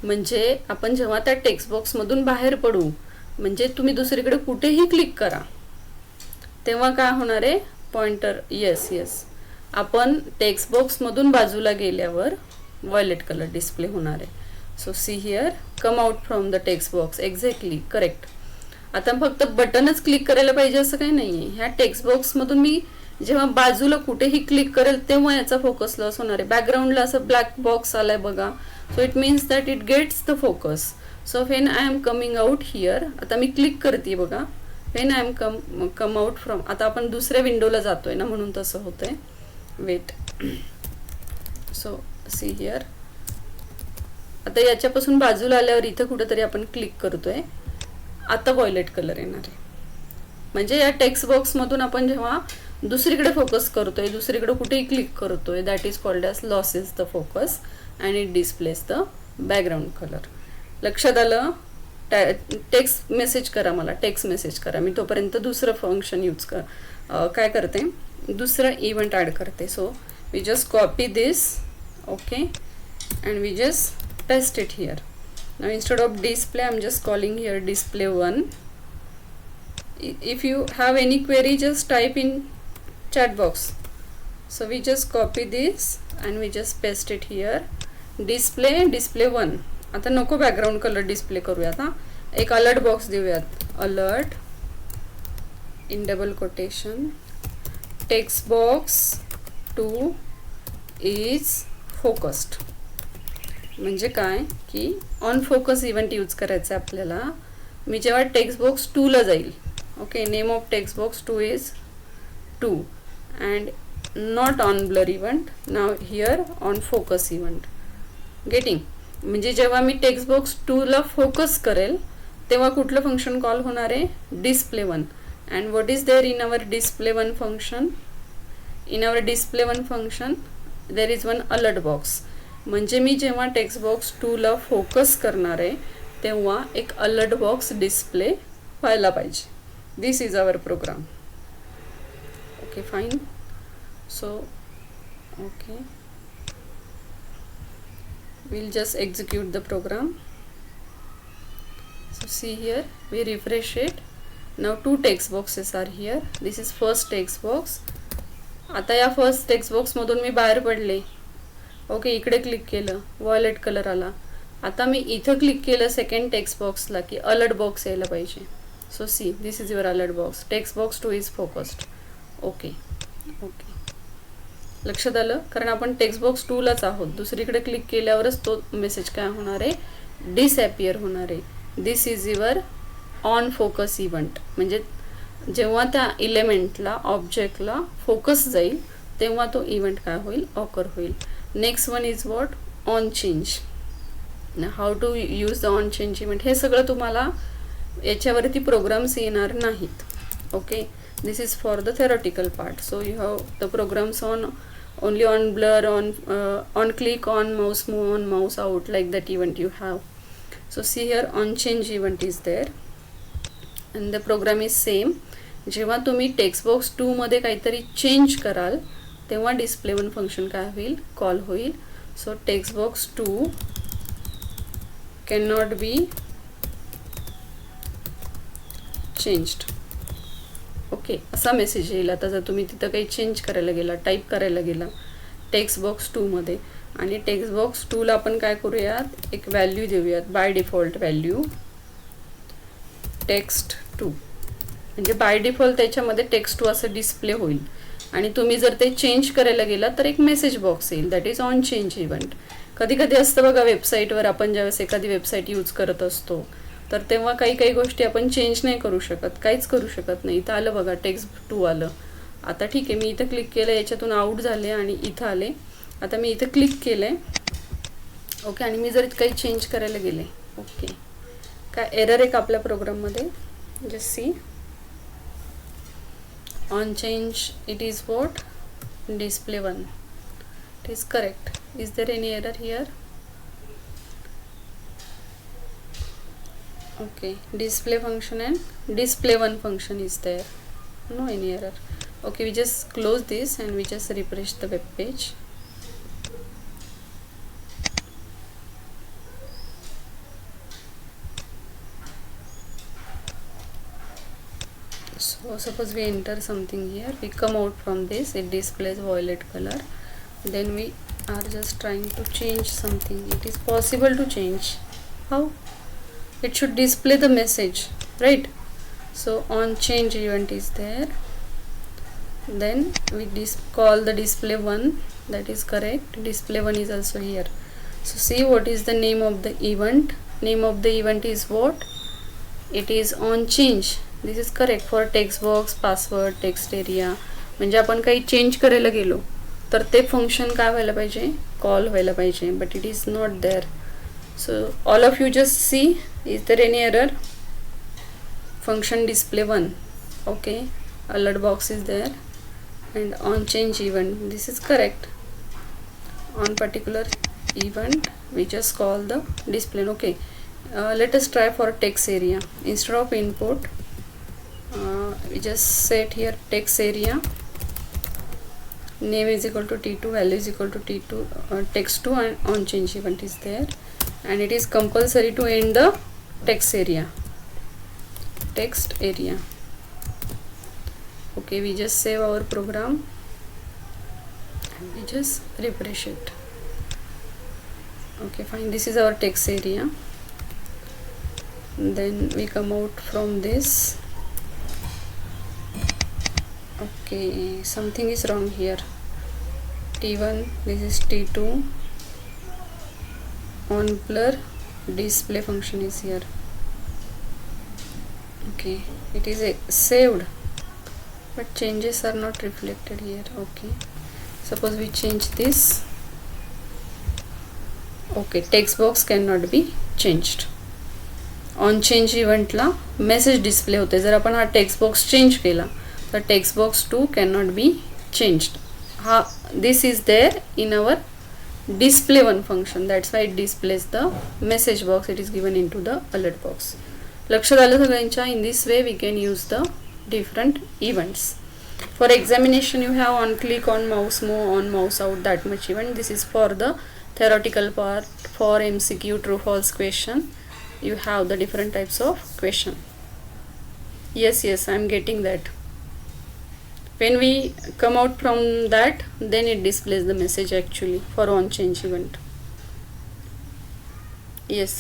म्हणजे आपण जेव्हा त्या टेक्स्ट बॉक्स मधून बाहेर पडू, म्हणजे तुम्ही दुसरीकडे कुठेही क्लिक करा, तेव्हा काय होणार आहे? पॉइंटर, येस, आपण टेक्स्ट बॉक्स मधून बाजूला गेल्यावर व्हायोलेट कलर डिस्प्ले होणार आहे. So see here, come out from the text box. Exactly correct. आता फक्त बटनच क्लिक करायला पाहिजे असं काही नाहीये. ह्या टेक्स्ट बॉक्स मधून मी जेव्हा बाजूला कुठेही क्लिक करेल तेव्हा याचा फोकस लॉस होणार आहे. बॅकग्राऊंडला असं ब्लॅक बॉक्स आलाय बघा. So it means that it gets the focus. So when I am coming out here, आता मी क्लिक करते बघा. When I am come out from, आता आपण दुसऱ्या विंडोला जातोय ना म्हणून तसं होतंय. वेट. सो सी हिअर, आता याच्यापासून बाजूला आल्यावर इथं कुठेतरी आपण क्लिक करतोय, आता व्हायोलेट कलर येणार आहे. म्हणजे या टेक्स्ट बॉक्स मधून आपण जेव्हा दुसरीकडे फोकस करतोय, दुसरीकडे कुठेही क्लिक करतोय, that is called as losses the focus and it displace the background colour. लक्षात आलं? टेक्स्ट मेसेज करा, मला टेक्स्ट मेसेज करा. मी तोपर्यंत दुसरं फंक्शन काय करते, दुसरं इव्हेंट ॲड करते. So we just copy this, okay, and we just paste it here. Now instead of display I'm just calling here display1. If you have any query just type in chat box. So we just copy this and we just paste it here. display1. आता नको background colour display करूयात. एक alert box देऊयात, alert in double quotation text box 2 is focused. म्हणजे काय की on focus event use करायचं आहे आपल्याला. मी जेव्हा टेक्स्ट बॉक्स 2ला जाईल, okay, name of text box 2 is 2 and not on blur event, नाव here on focus event. Getting? म्हणजे जेव्हा मी टेक्स्ट बॉक्स 2ला फोकस करेल तेव्हा कुठलं फंक्शन कॉल होणार आहे, display1. And what is there in our display1 function? In our display1 function there is one alert box. म्हणजे मी जेव्हा टेक्स्ट बॉक्स 2ला फोकस करणार आहे तेव्हा एक अलर्ट बॉक्स डिस्प्ले व्हायला पाहिजे. This is our program. Okay, fine. So okay, we'll just execute the program. So see here, we refresh it. Now 2 text boxes are here. This is first text box. आता या first text box मधून मी बाहेर पडले, okay, इकडे click केलं, violet colour आला. आता मी इथं क्लिक केलं सेकंड टेक्स्ट बॉक्सला की अलर्ट बॉक्स यायला पाहिजे. So see, this is your alert box, text box 2 is focused. Okay okay, लक्षात आलं? कारण आपण टेक्स्ट बॉक्स 2लाच आहोत. दुसरीकडे क्लिक केल्यावरच तो मेसेज काय होणार आहे, डिसअपियर होणार आहे. This is your on focus event. म्हणजे जेव्हा त्या इलेमेंटला, ऑब्जेक्टला फोकस जाईल तेव्हा तो इव्हेंट काय होईल, ऑकर होईल. Next one is what, on change. How to use the on change event हे सगळं तुम्हाला याच्यावरती प्रोग्राम्स येणार नाहीत. Okay, this is for the theoretical part. So you have the programs on only on blur, on click, on mouse move, on mouse out, like that event you have. So see here, on change event is there and the program is same. जेव्हा तुम्ही text box 2 मध्ये काहीतरी change कराल तेव्हा display1 function काय होईल, call होईल. सो text box 2 cannot be changed. Okay, असा मेसेज येईल. आता जर तुम्ही तिथं काही चेंज करायला गेला, टाईप करायला गेला टेक्स्ट बॉक्स 2 मध्ये आणि टेक्स्ट बॉक्स 2ला आपण काय करूयात, एक व्हॅल्यू देऊयात, बाय डिफॉल्ट व्हॅल्यू टेक्स्ट 2. म्हणजे बाय डिफॉल्ट त्याच्यामध्ये टेक्स्ट 2 असं डिस्प्ले होईल. आणि तुम्ही जर ते चेंज करायला गेला तर एक मेसेज बॉक्स येईल, that is on change event. कधी कधी असतं बघा वेबसाईटवर, आपण ज्यावेळेस एखादी वेबसाईट यूज करत असतो तर तेव्हा काही काही गोष्टी आपण चेंज नाही करू शकत, काहीच करू शकत नाही. इथं आलं बघा, टेक्स्ट 2 आलं. आता ठीक आहे, मी इथं क्लिक केलं, याच्यातून आऊट झाले आणि इथं आले. आता मी इथं क्लिक केलं आहे, ओके, आणि मी जर काही चेंज करायला गेले, ओके, काय एरर आहे का आपल्या प्रोग्राममध्ये? Just see, on change it is what, display1. It is correct. Is there any error here? Okay, display function and display1 function is there, no any error. Okay, we just close this and we just refresh the web page. So suppose we enter something here, we come out from this, it displays violet color. Then we are just trying to change something. It is possible to change. How? It should display the message, right? So on change event is there. Then we call the display1, that is correct. Display1 is also here. So see what is the name of the event. Name of the event is what? It is on change. This is correct for text box, password, text area. म्हणजे आपण काही change करायला गेलो तर ते function काय व्हायला पाहिजे, कॉल व्हायला पाहिजे. But it is not there. So all of you just see, is there any error? Function display1, okay, alert box is there and on change event, this is correct. On particular event we just call the display. Okay, Let us try for text area. Instead of input, we just set here text area, name is equal to t2, value is equal to t2, text2, and on change event is there, and it is compulsory to end the text area. Okay, we just save our program and we just refresh it. Okay, fine, this is our text area. Then we come out from this. Okay, something is wrong here. T1, this is T2, on blur display function is here. Okay, it is saved, but changes are not reflected here. Okay, suppose we change this. Okay, text box cannot be changed. On change इव्हेंटला message display होते. जर आपण हा text box change केला तर text box 2 cannot be changed. हा this is there in our display 1 function, that's why it displays the message box. It is given into the alert box. लक्षात आलं सगळ्यांच्या. in this way we can use the different events. For examination you have on click, on mouse move, on mouse out, that much event. This is for the theoretical part. For MCQ true false question you have the different types of question. Yes, I am getting that. When we come out from that, then it displays the message actually for on change event. Yes.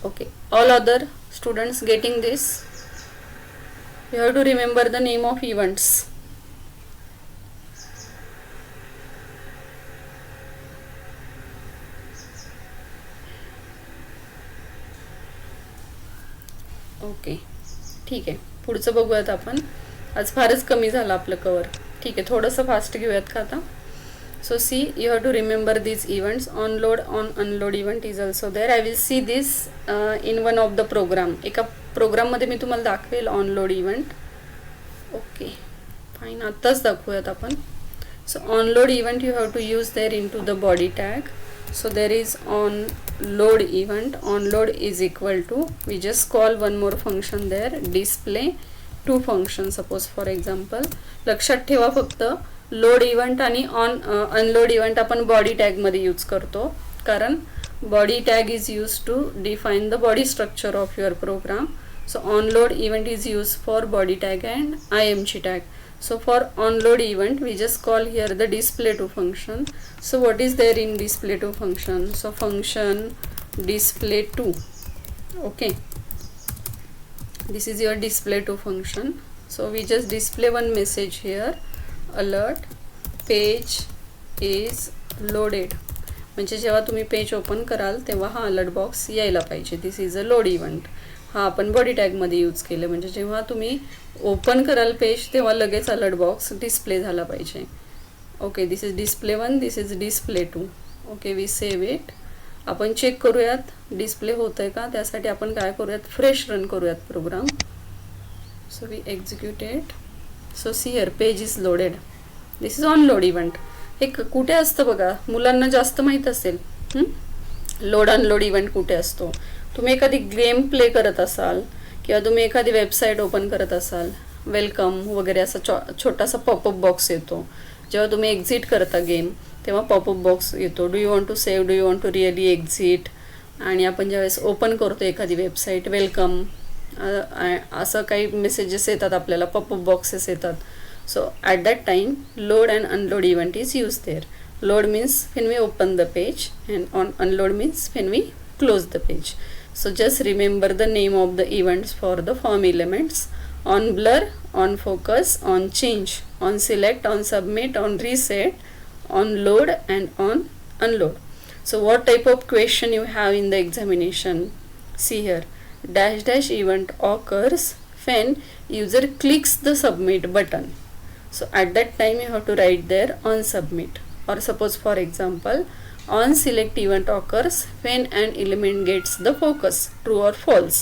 Okay, all other students getting this? You have to remember the name of events. Okay, ठीक आहे. पुढचं बघूयात आपण. आज फारच कमी झालं आपलं कवर. ठीक आहे, थोडंसं फास्ट घेऊयात का आता. So see, you have to remember these events. On load, on unload event is also there. I will see this in one of the program. एका प्रोग्राममध्ये मी तुम्हाला दाखवेल on load event. Okay fine, आत्ताच दाखवूयात आपण. So on load event you have to use there into the body tag. So there is on load event. On load is equal to, we just call one more function there, display 2 function. suppose for example, लक्षात ठेवा फक्त load event आणि on unload event आपण body tag मध्ये use करतो, कारण body tag is use to define the body structure of your program. So on load event is use for body tag and img tag. So for onload event we just call here the display2 function. So what is there in display2 function? So function display2. Okay, this is your display2 function. So we just display one message here, alert page is loaded. म्हणजे जेव्हा तुम्ही page open कराल तेव्हा हा alert box यायला पाहिजे. This is a load event. हा आपण बॉडी टॅगमध्ये यूज केलं, म्हणजे जेव्हा तुम्ही ओपन कराल पेज तेव्हा लगेच अलर्ट बॉक्स डिस्प्ले झाला पाहिजे. Okay, this is display 1, this is display 2. Okay, we save it. आपण चेक करूयात डिस्प्ले होत आहे का. त्यासाठी आपण काय करूयात, फ्रेश रन करूयात program. So we execute it. So see here page is loaded. This is on load event. हे कुठे असतं बघा, मुलांना जास्त माहीत असेल. लोड अनलोड इव्हेंट कुठे असतो. तुम्ही एखादी गेम प्ले करत असाल किंवा तुम्ही एखादी वेबसाईट ओपन करत असाल, वेलकम वगैरे असा छोटासा पॉपअप बॉक्स येतो. जेव्हा तुम्ही एक्झिट करता गेम तेव्हा पॉपअप बॉक्स येतो, do you want to save, do you want to really exit. आणि आपण ज्यावेळेस ओपन करतो एखादी वेबसाईट, वेलकम असं काही मेसेजेस येतात आपल्याला, पॉपअप बॉक्सेस येतात. So at that time load and unload event is use there. Load means when we open the page and on unload means when we close the page. So just remember the name of the events for the form elements: on blur, on focus, on change, on select, on submit, on reset, on load and on unload. So what type of question you have in the examination? See here, dash dash event occurs when user clicks the submit button. So at that time you have to write there on submit. Or suppose for example, on select event occurs when an element gets the focus, true or false.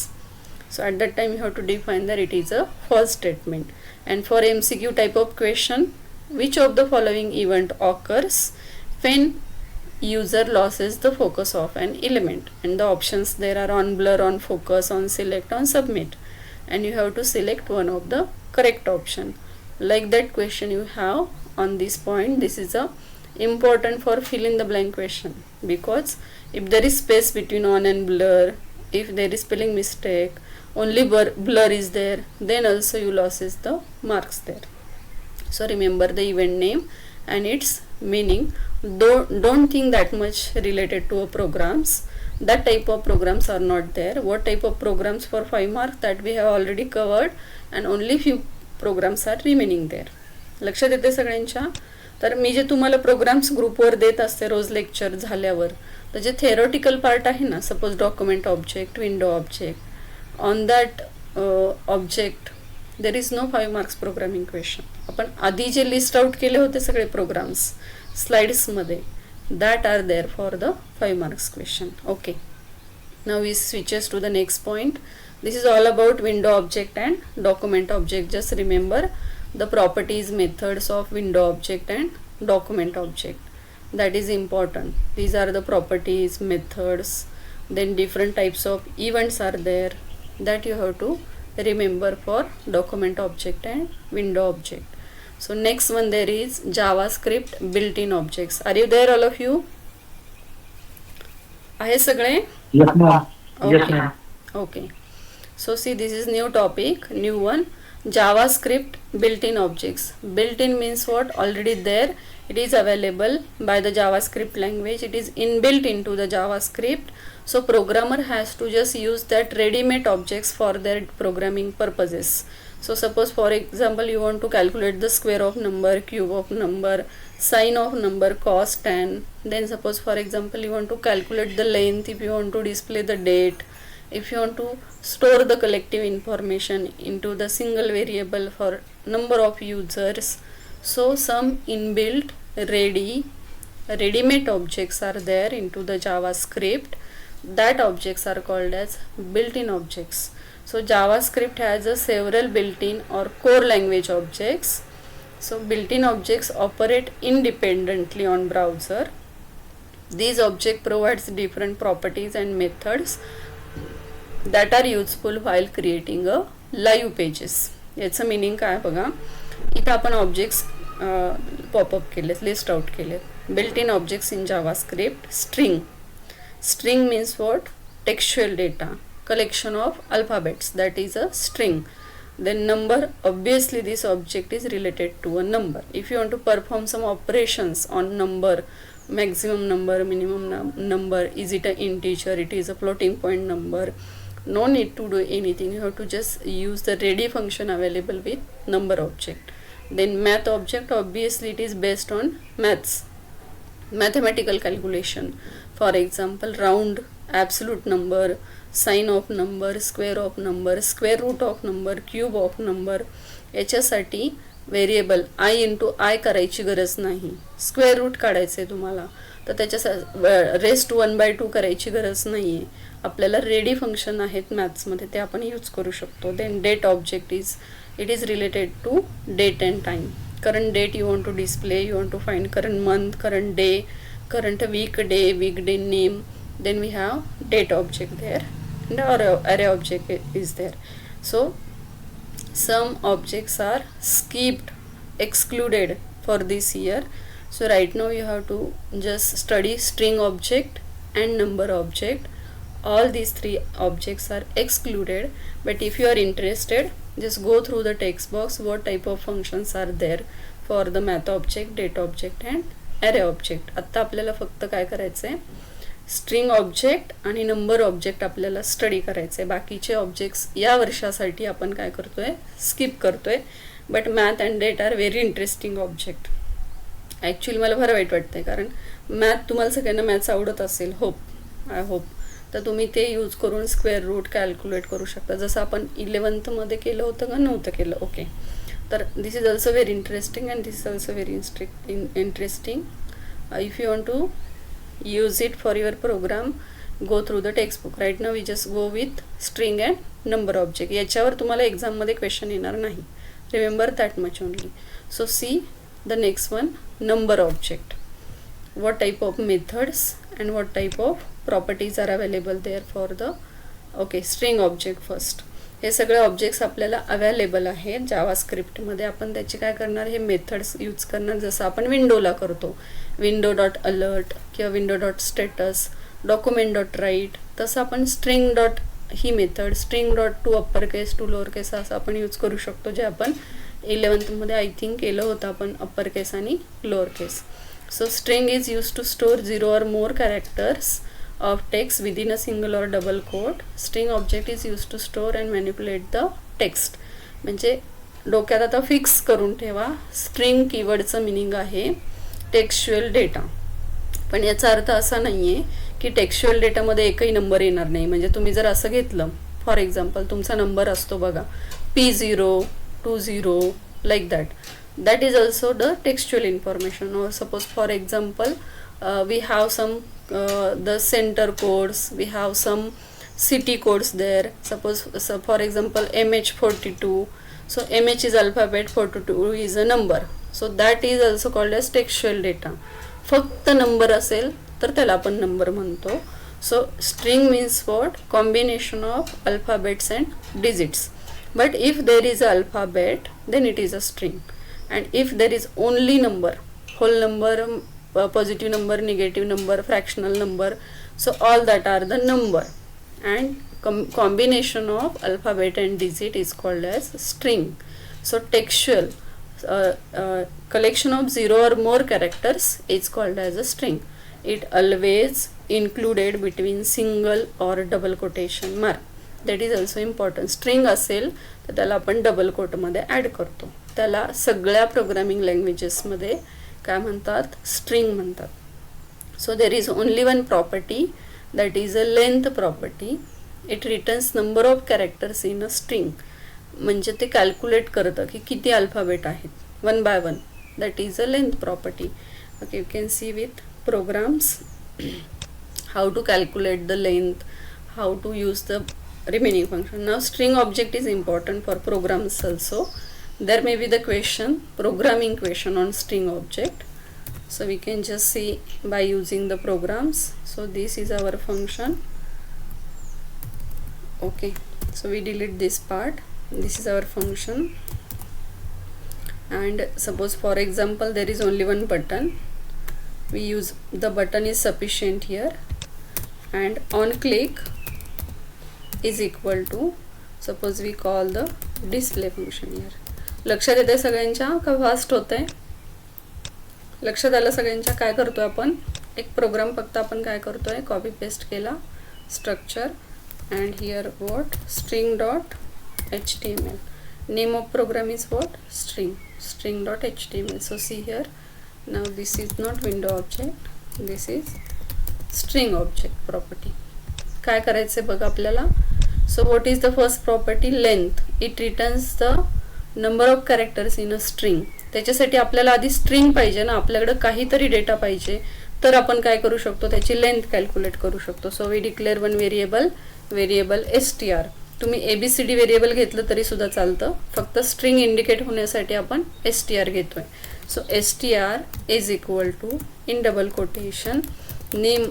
So at that time you have to define that it is a false statement. And for MCQ type of question, which of the following event occurs when user loses the focus of an element, and the options there are on blur, on focus, on select, on submit, and you have to select one of the correct option. Like that question you have on this point, this is a important for fill in the blank question, because if there is space between on and blur, if there is spelling mistake, only blur is there, then also you loses the marks there. So remember the event name and its meaning. Don't think that much related to programs. That type of programs are not there. What type of programs for 5 marks, that we have already covered, and only few programs are remaining there. लक्षात येते सगळ्यांच्या. तर मी जे तुम्हाला programmes ग्रुपवर देत असते रोज lecture झाल्यावर, तर जे थेरोटिकल पार्ट आहे ना, suppose document object, window object, on that object there is no 5 marks programming question. आपण आधी जे लिस्ट आउट केले होते सगळे प्रोग्राम्स स्लाइड्समध्ये, that are there for the 5 marks question. Okay, now we switches to the next point. This is all about window object and document object. Just remember the properties, methods of window object and document object. That is important. These are the properties, methods, then different types of events are there that you have to remember for document object and window object. So next one there is JavaScript built-in objects. Are you there all of you? आहे सगळे? Yes ma'am. Yes ma'am. Okay. So see, this is new topic, new one, JavaScript built-in objects. Built-in means what? Already there. It is available by the JavaScript language. It is inbuilt into the JavaScript. So programmer has to just use that ready-made objects for their programming purposes. So suppose for example you want to calculate the square of number, cube of number, sine of number, cos, tan. Then suppose for example you want to calculate the length, if you want to display the date, if you want to store the collective information into the single variable for number of users. So some inbuilt ready-made objects are there into the JavaScript. That objects are called as built-in objects. So JavaScript has a several built-in or core language objects. So built-in objects operate independently on browser. These objects provides different properties and methods that are useful while creating a live pages. याचं meaning काय बघा, इथं आपण objects popup केले, list out केले. Built in objects in JavaScript. String means what? Textual data, collection of alphabets, that is a string. Then number, obviously this object is related to a number. If you want to perform some operations on number, maximum number, minimum number, is it an integer, it is a floating point number, no need to do anything. You have to just use the ready function available with number object. Then math object, obviously it is based on maths, mathematical calculation. For example, round, absolute number, sign of number, square of number, square root of number, cube of number. याच्यासाठी variable I into आय करायची गरज नाही. Square root काढायचं आहे तुम्हाला, तर त्याच्या rest 1/2 करायची गरज नाही आहे. आपल्याला रेडी फंक्शन आहेत मॅथ्समध्ये, ते आपण यूज करू शकतो. Then date object it is related to date and time. Current date you want to display, you want to find current month, current day, current weekday name. Then we have date object there, and array object is there. So some objects are skipped, excluded for this year. So right now you have to just study string object and number object. All these 3 objects are excluded, but if you are interested, just go through the text box what type of functions are there for the math object, date object and array object. आता आपल्याला फक्त काय करायचं आहे, string object आणि number object आपल्याला study करायचं आहे. बाकीचे ऑब्जेक्ट्स या वर्षासाठी आपण काय करतोय, स्किप करतोय. But math and date are very interesting object. Actually मला फार वाईट वाटतंय, कारण मॅथ तुम्हाला सगळ्यांना मॅथ्स आवडत असेल, आय होप. तर तुम्ही ते यूज करून स्क्वेअर रूट कॅल्क्युलेट करू शकता, जसं आपण 11th केलं होतं का नव्हतं केलं. ओके, तर this is also very interesting and this is also very interesting. If you want to use it for your program, go through the textbook. Right now we just go with string and number object. याच्यावर तुम्हाला exam मध्ये question येणार नाही, remember that much only. So see the next one, number object. what type of methods and what type of properties are available there for the string object first. हे सगळे objects आपल्याला available आहेत जावास्क्रिप्टमध्ये. आपण त्याचे काय करणार, हे methods use करणार जसं आपण विंडोला करतो, विंडो डॉट अलर्ट किंवा window dot status, document dot write, तसं आपण स्ट्रिंग डॉट ही method, string dot to upper case to lower case असं आपण यूज करू शकतो, जे आपण 11th आय थिंक केलं होतं आपण अप्पर केस आणि lower case. So string is use to store 0 or more characters of text within a single or double quote. String object is used to store and manipulate the text. म्हणजे डोक्यात आता fix करून ठेवा, string कीवर्डचं meaning आहे textual data. पण याचा अर्थ असा नाही आहे की टेक्स्च्युअल डेटामध्ये एकही नंबर येणार नाही. म्हणजे तुम्ही जर असं घेतलं, फॉर एक्झाम्पल तुमचा नंबर असतो बघा P0 20 like that is also the textual information. और suppose for example we have some the center codes, we have some city codes there. Suppose for example MH42, so MH is alphabet, 42 is a number, so that is also called as textual data. फक्त number असेल तर त्याला आपण number म्हणतो. सो string means what, combination of alphabets and digits. But if there is a alphabet, then it is a string, and if there is only number, whole number, positive number, negative number, fractional number, so all that are the number, and combination of alphabet and digit is called as string. So textual collection of 0 or more characters is called as a string. It always included between single or double quotation mark. That is also important. string असेल तर त्याला आपण double coat मध्ये add करतो. त्याला सगळ्या programming languages मध्ये काय म्हणतात, स्ट्रिंग म्हणतात. So there is only one property, that is a length property. It returns number of characters in a string. म्हणजे ते कॅल्क्युलेट करतं की किती अल्फाबेट आहेत one by one. That is a length property. Okay, you can see with programs how to calculate the length, how to use the remaining function. Now string object is important for programs also. There may be the question, programming question on string object. So we can just see by using the programs. So this is our function. Okay, so we delete this part. This is our function, and suppose for example there is only one button. We use the button is sufficient here, and on click is equal to, suppose we call the display function here. लक्षात येते सगळ्यांच्या का fast होत आहे? लक्षात आलं सगळ्यांच्या? काय करतोय आपण, एक प्रोग्राम फक्त आपण काय करतोय, कॉपी पेस्ट केला structure, and here what, string dot HTML. Name of program is what, string dot HTML. So see here, now this is not window object, this is string object property. काय करायचं बघा आपल्याला. So what is the first property, length. It returns the number of characters in a string. त्याच्यासाठी आपल्याला आधी string पाहिजे ना, आपल्याकडे काहीतरी डेटा पाहिजे, तर आपण काय करू शकतो, त्याची लेंथ कॅल्क्युलेट करू शकतो. So we declare one variable STR. तुम्ही ABCD व्हेरिएबल घेतलं तरी सुद्धा चालतं, फक्त स्ट्रिंग इंडिकेट होण्यासाठी आपण STR घेतोय. So STR is equal to, in double quotation, name.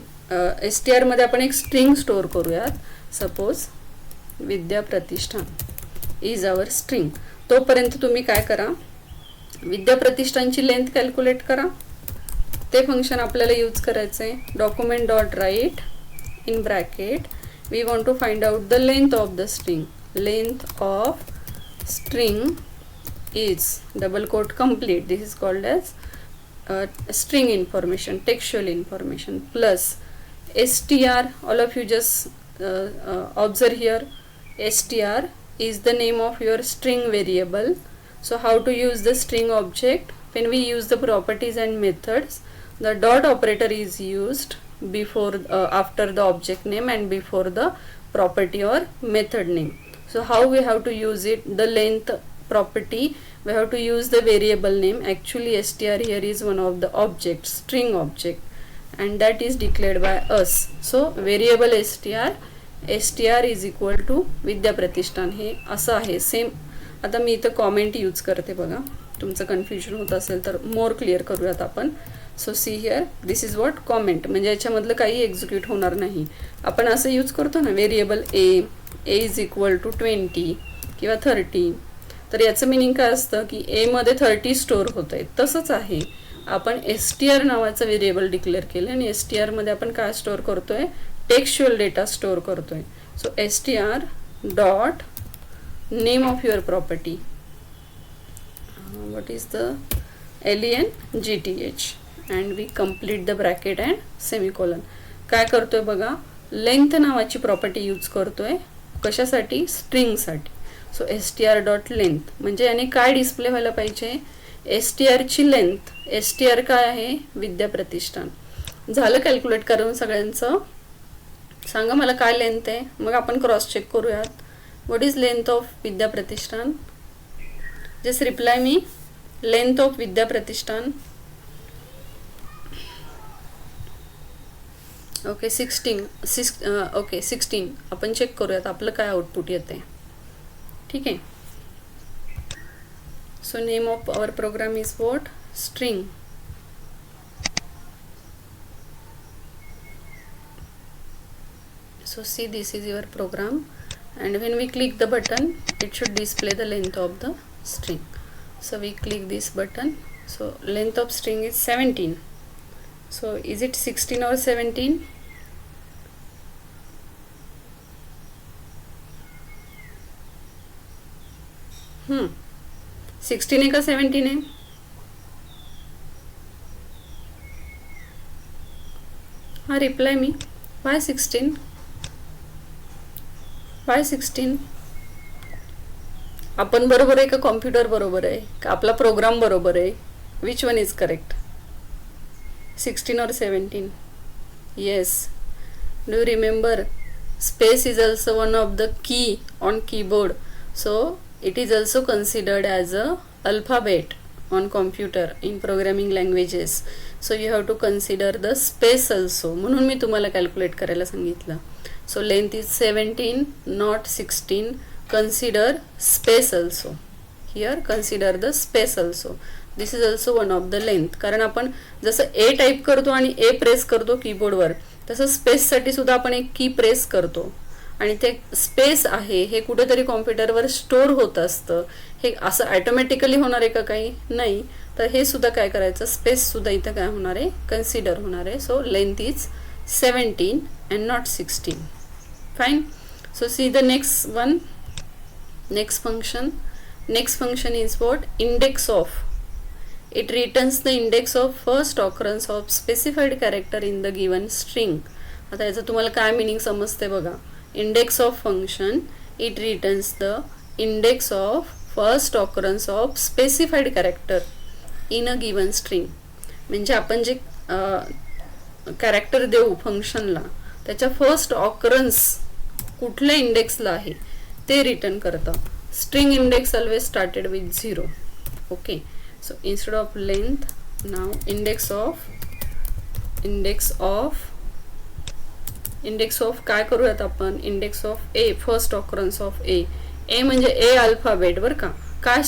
STR मध्ये आपण एक स्ट्रिंग स्टोअर करूयात. Suppose Vidya Pratishthan is our string. तोपर्यंत तुम्ही काय करा, विद्या प्रतिष्ठानची लेंथ कॅल्क्युलेट करा. ते फंक्शन आपल्याला यूज करायचं आहे. Document dot write in bracket, we want to find out the length of the string. Length of string is double quote complete. This is called as string information, textual information, plus STR. all of you just observe here, STR is the name of your string variable. So how to use the string object? When we use the properties and methods, the dot operator is used before after the object name and before the property or method name. So how we have to use it? The length property, we have to use the variable name. Actually STR here is one of the objects, string object, and that is declared by us. So variable STR is equal to विद्या प्रतिष्ठान. हे असं आहे same. आता मी इथं comment use करते बघा. तुमचं confusion होत असेल तर मोर क्लिअर करूयात आपण. So see here, this is what comment, म्हणजे याच्यामधलं काही एक्झिक्यूट होणार नाही. आपण असं यूज करतो ना variable A is equal to 20 किंवा 30, तर याचं मिनिंग काय असतं की एमध्ये 30 स्टोअर होत आहे. तसंच आहे, आपण str नावाचं व्हेरिएबल डिक्लेअर केलं आणि str मध्ये आपण काय स्टोअर करतोय, टेक्स्च्युअल डेटा स्टोअर करतोय. सो str dot name of your property, what is the length and we complete the bracket and semicolon. काय करतोय बघा, लेंथ नावाची प्रॉपर्टी यूज करतोय कशासाठी, स्ट्रिंगसाठी. सो str डॉट लेंथ म्हणजे याने काय डिस्प्ले व्हायला पाहिजे, str ची लेंथ. str काय आहे, विद्या प्रतिष्ठान. झालं कॅल्क्युलेट करून सगळ्यांचं, सांगा मला काय लेंथ आहे, मग आपण क्रॉस चेक करूयात. What is length of Vidya Pratishthan, just reply me, length of Vidya Pratishthan. Okay 16 आपण चेक करूयात आपलं काय आउटपुट येते. ठीक आहे. So name of our program is what, string. So see, this is your program, and when we click the button it should display the length of the string. So we click this button, so length of string is 17. So is it 16 or 17? Hmm, 16 है का 17 है? हाँ, reply me. Why 16? Why 16? आपण बरोबर आहे का computer बरोबर आहे का आपला प्रोग्राम बरोबर आहे? Which one is correct, 16 or 17? Yes. Do you remember, space is also one of the key on keyboard, so it is also considered as a alphabet on computer in programming languages. So you have to consider the space also. म्हणून मी तुम्हाला calculate करायला सांगितलं. So length is 17, not 16. Consider space also. Here consider the space also. This is also one of the length. कारण आपण जसं A type करतो आणि A press करतो कीबोर्डवर, तसं स्पेससाठी सुद्धा आपण एक की प्रेस करतो आणि ते स्पेस आहे हे कुठेतरी कॉम्प्युटरवर स्टोअर होत असतं. हे असं ॲटोमॅटिकली होणार आहे का, काही नाही. तर हे सुद्धा काय करायचं, स्पेस सुद्धा इथं काय होणार आहे, कन्सिडर होणार आहे. So length is 17 and not 16. Fine. So see the next one, next function. Next function is what, index of. It returns the index of first occurrence of specified character in the given string. आता याचं तुम्हाला काय meaning समजते बघा. Index of function, it returns the index of first occurrence of specified character in a given string. म्हणजे आपण जे character देऊ फंक्शनला त्याच्या फर्स्ट ऑकरन्स कुठल्या इंडेक्सला आहे ते रिटर्न करतं. String index always started with 0. Okay. So instead of length, नाव इंडेक्स ऑफ काय करूयात आपण, index of a, first occurrence of a. A म्हणजे ए अल्फाबेट बरं का. काय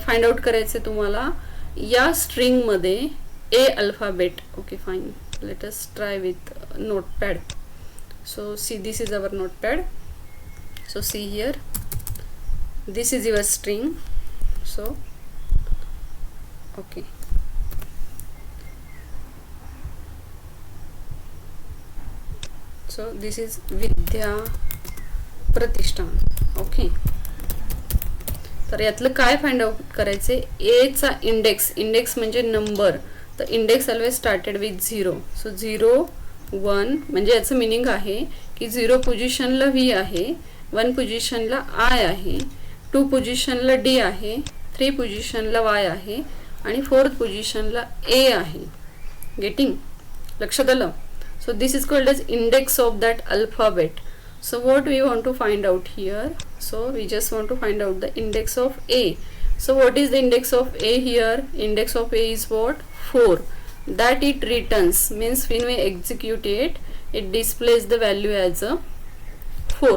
फाइंड आउट करायचे तुम्हाला या स्ट्रिंग मध्ये, ए alphabet. Okay fine, let us try with notepad. So see, this is our notepad. So see here, this is your string. So okay, so this is Vidya Pratishthan. Okay. तर यातलं काय find out करायचे, ए चा index म्हणजे number. तर index always started with 0. सो 0 1 म्हणजे याचं meaning आहे की 0 पोझिशनला व्ही आहे, 1 पोझिशनला आय आहे, 2 पोझिशनला डी आहे, 3 पोझिशनला वाय आहे आणि 4th पोझिशनला ए आहे. गेटिंग, लक्षात आलं. So this is called as index of that alphabet. So what we want to find out here, so we just want to find out the index of A. So what is the index of A here, index of A is what, 4. That it returns means when we execute it displays the value as a 4.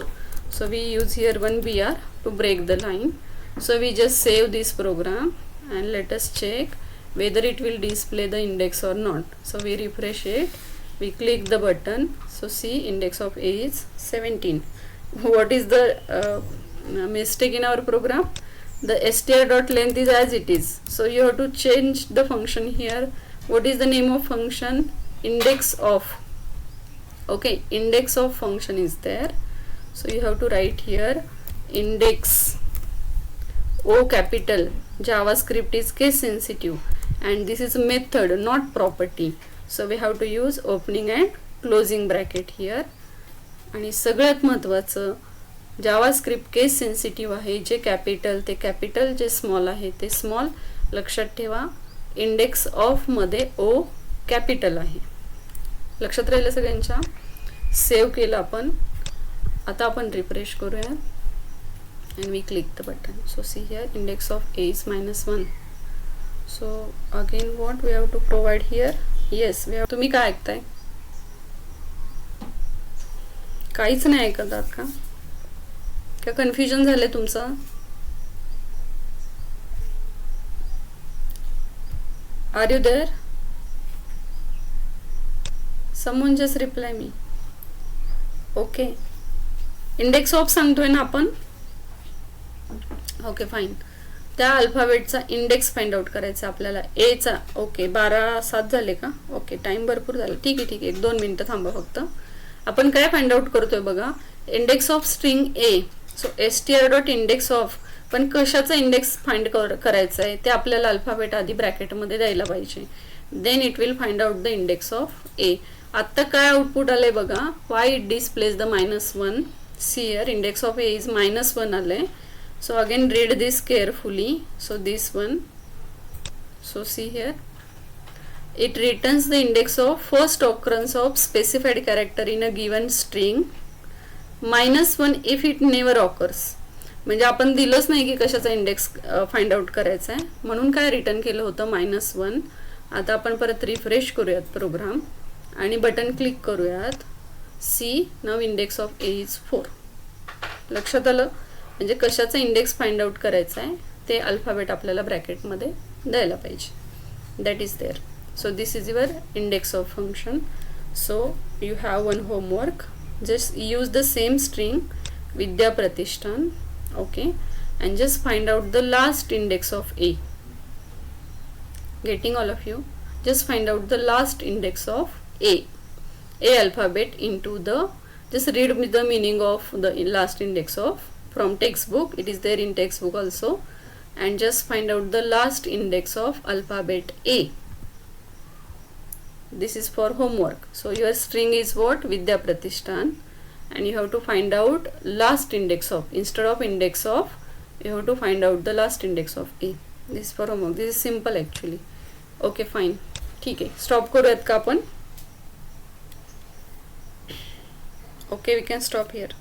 So we use here one BR to break the line. So we just save this program and let us check whether it will display the index or not. So we refresh it, we click the button. So see, index of A is 17. What is the mistake in our program? The str.length is as it is, so you have to change the function here. What is the name of function? Index of. Okay, index of function is there, so you have to write here index. O capital. JavaScript is case sensitive and this is a method, not property, so we have to use opening and closing bracket here. आणि सगळ्यात महत्त्वाचं, JavaScript case sensitive आहे. जे capital ते capital, जे small आहे ते small. लक्षात ठेवा, index of मध्ये ओ कॅपिटल आहे. लक्षात राहिलं सगळ्यांच्या? सेव्ह केलं आपण. आता आपण रिफ्रेश करूया and we click the button. So see here, index of A is -1. So again what we have to provide here? Yes, we have. तुम्ही काय ऐकताय? काहीच नाही ऐकत आहात का? क्या कन्फ्युजन झाले तुमचं? Are you there? Someone just reply me. Okay. Index of सांगतोय ना आपण. Okay fine. त्या अल्फाबेटचा इंडेक्स फाइंड आउट करायचा आपल्याला, ए चा. ओके, 12:07 झाले का? ओके, टाइम भरपूर झाला. ठीक आहे ठीक आहे, 1-2 मिनिटं थांबा फक्त. आपण काय फाइंड आउट करतोय बघा, index of string A. So str.index of. पण कशाचा इंडेक्स फाइंड करायचा आहे ते आपल्याला अल्फाबेट आधी ब्रॅकेटमध्ये द्यायला पाहिजे. Then it will find out the index of a. आता काय आउटपुट आलंय बघा, why it displays the -1. See here, index of A is -1 आलंय. So again read this carefully. So this one, so see here, it returns the index of first occurrence of specified character in a given string, -1 if it never occurs. म्हणजे आपण दिलंच नाही की कशाचा index find out करायचा आहे, म्हणून काय रिटर्न केलं होतं -1. आता आपण परत रिफ्रेश करूयात प्रोग्राम आणि बटन क्लिक करूयात. सी, नाव इंडेक्स ऑफ ए इज 4. लक्षात आलं? म्हणजे कशाचा इंडेक्स फाइंड आउट करायचा आहे ते अल्फाबेट आपल्याला ब्रॅकेटमध्ये द्यायला पाहिजे. That is there. So this is your index of function. So you have one homework. Just use the same string Vidya Pratishthan. Okay, and just find out the last index of a. Getting all of you? Just find out the last index of a. A alphabet into the, just read with the meaning of the last index of from textbook. It is there in textbook also. And just find out the last index of alphabet A. This is for homework. So your string is what? Vidya Pratishthan, and you have to find out last index of, instead of index of, you have to find out the last index of A. This is for homework. This is simple actually. Okay, fine. ठीक आहे, stop करूयात का आपण? Okay, we can stop here.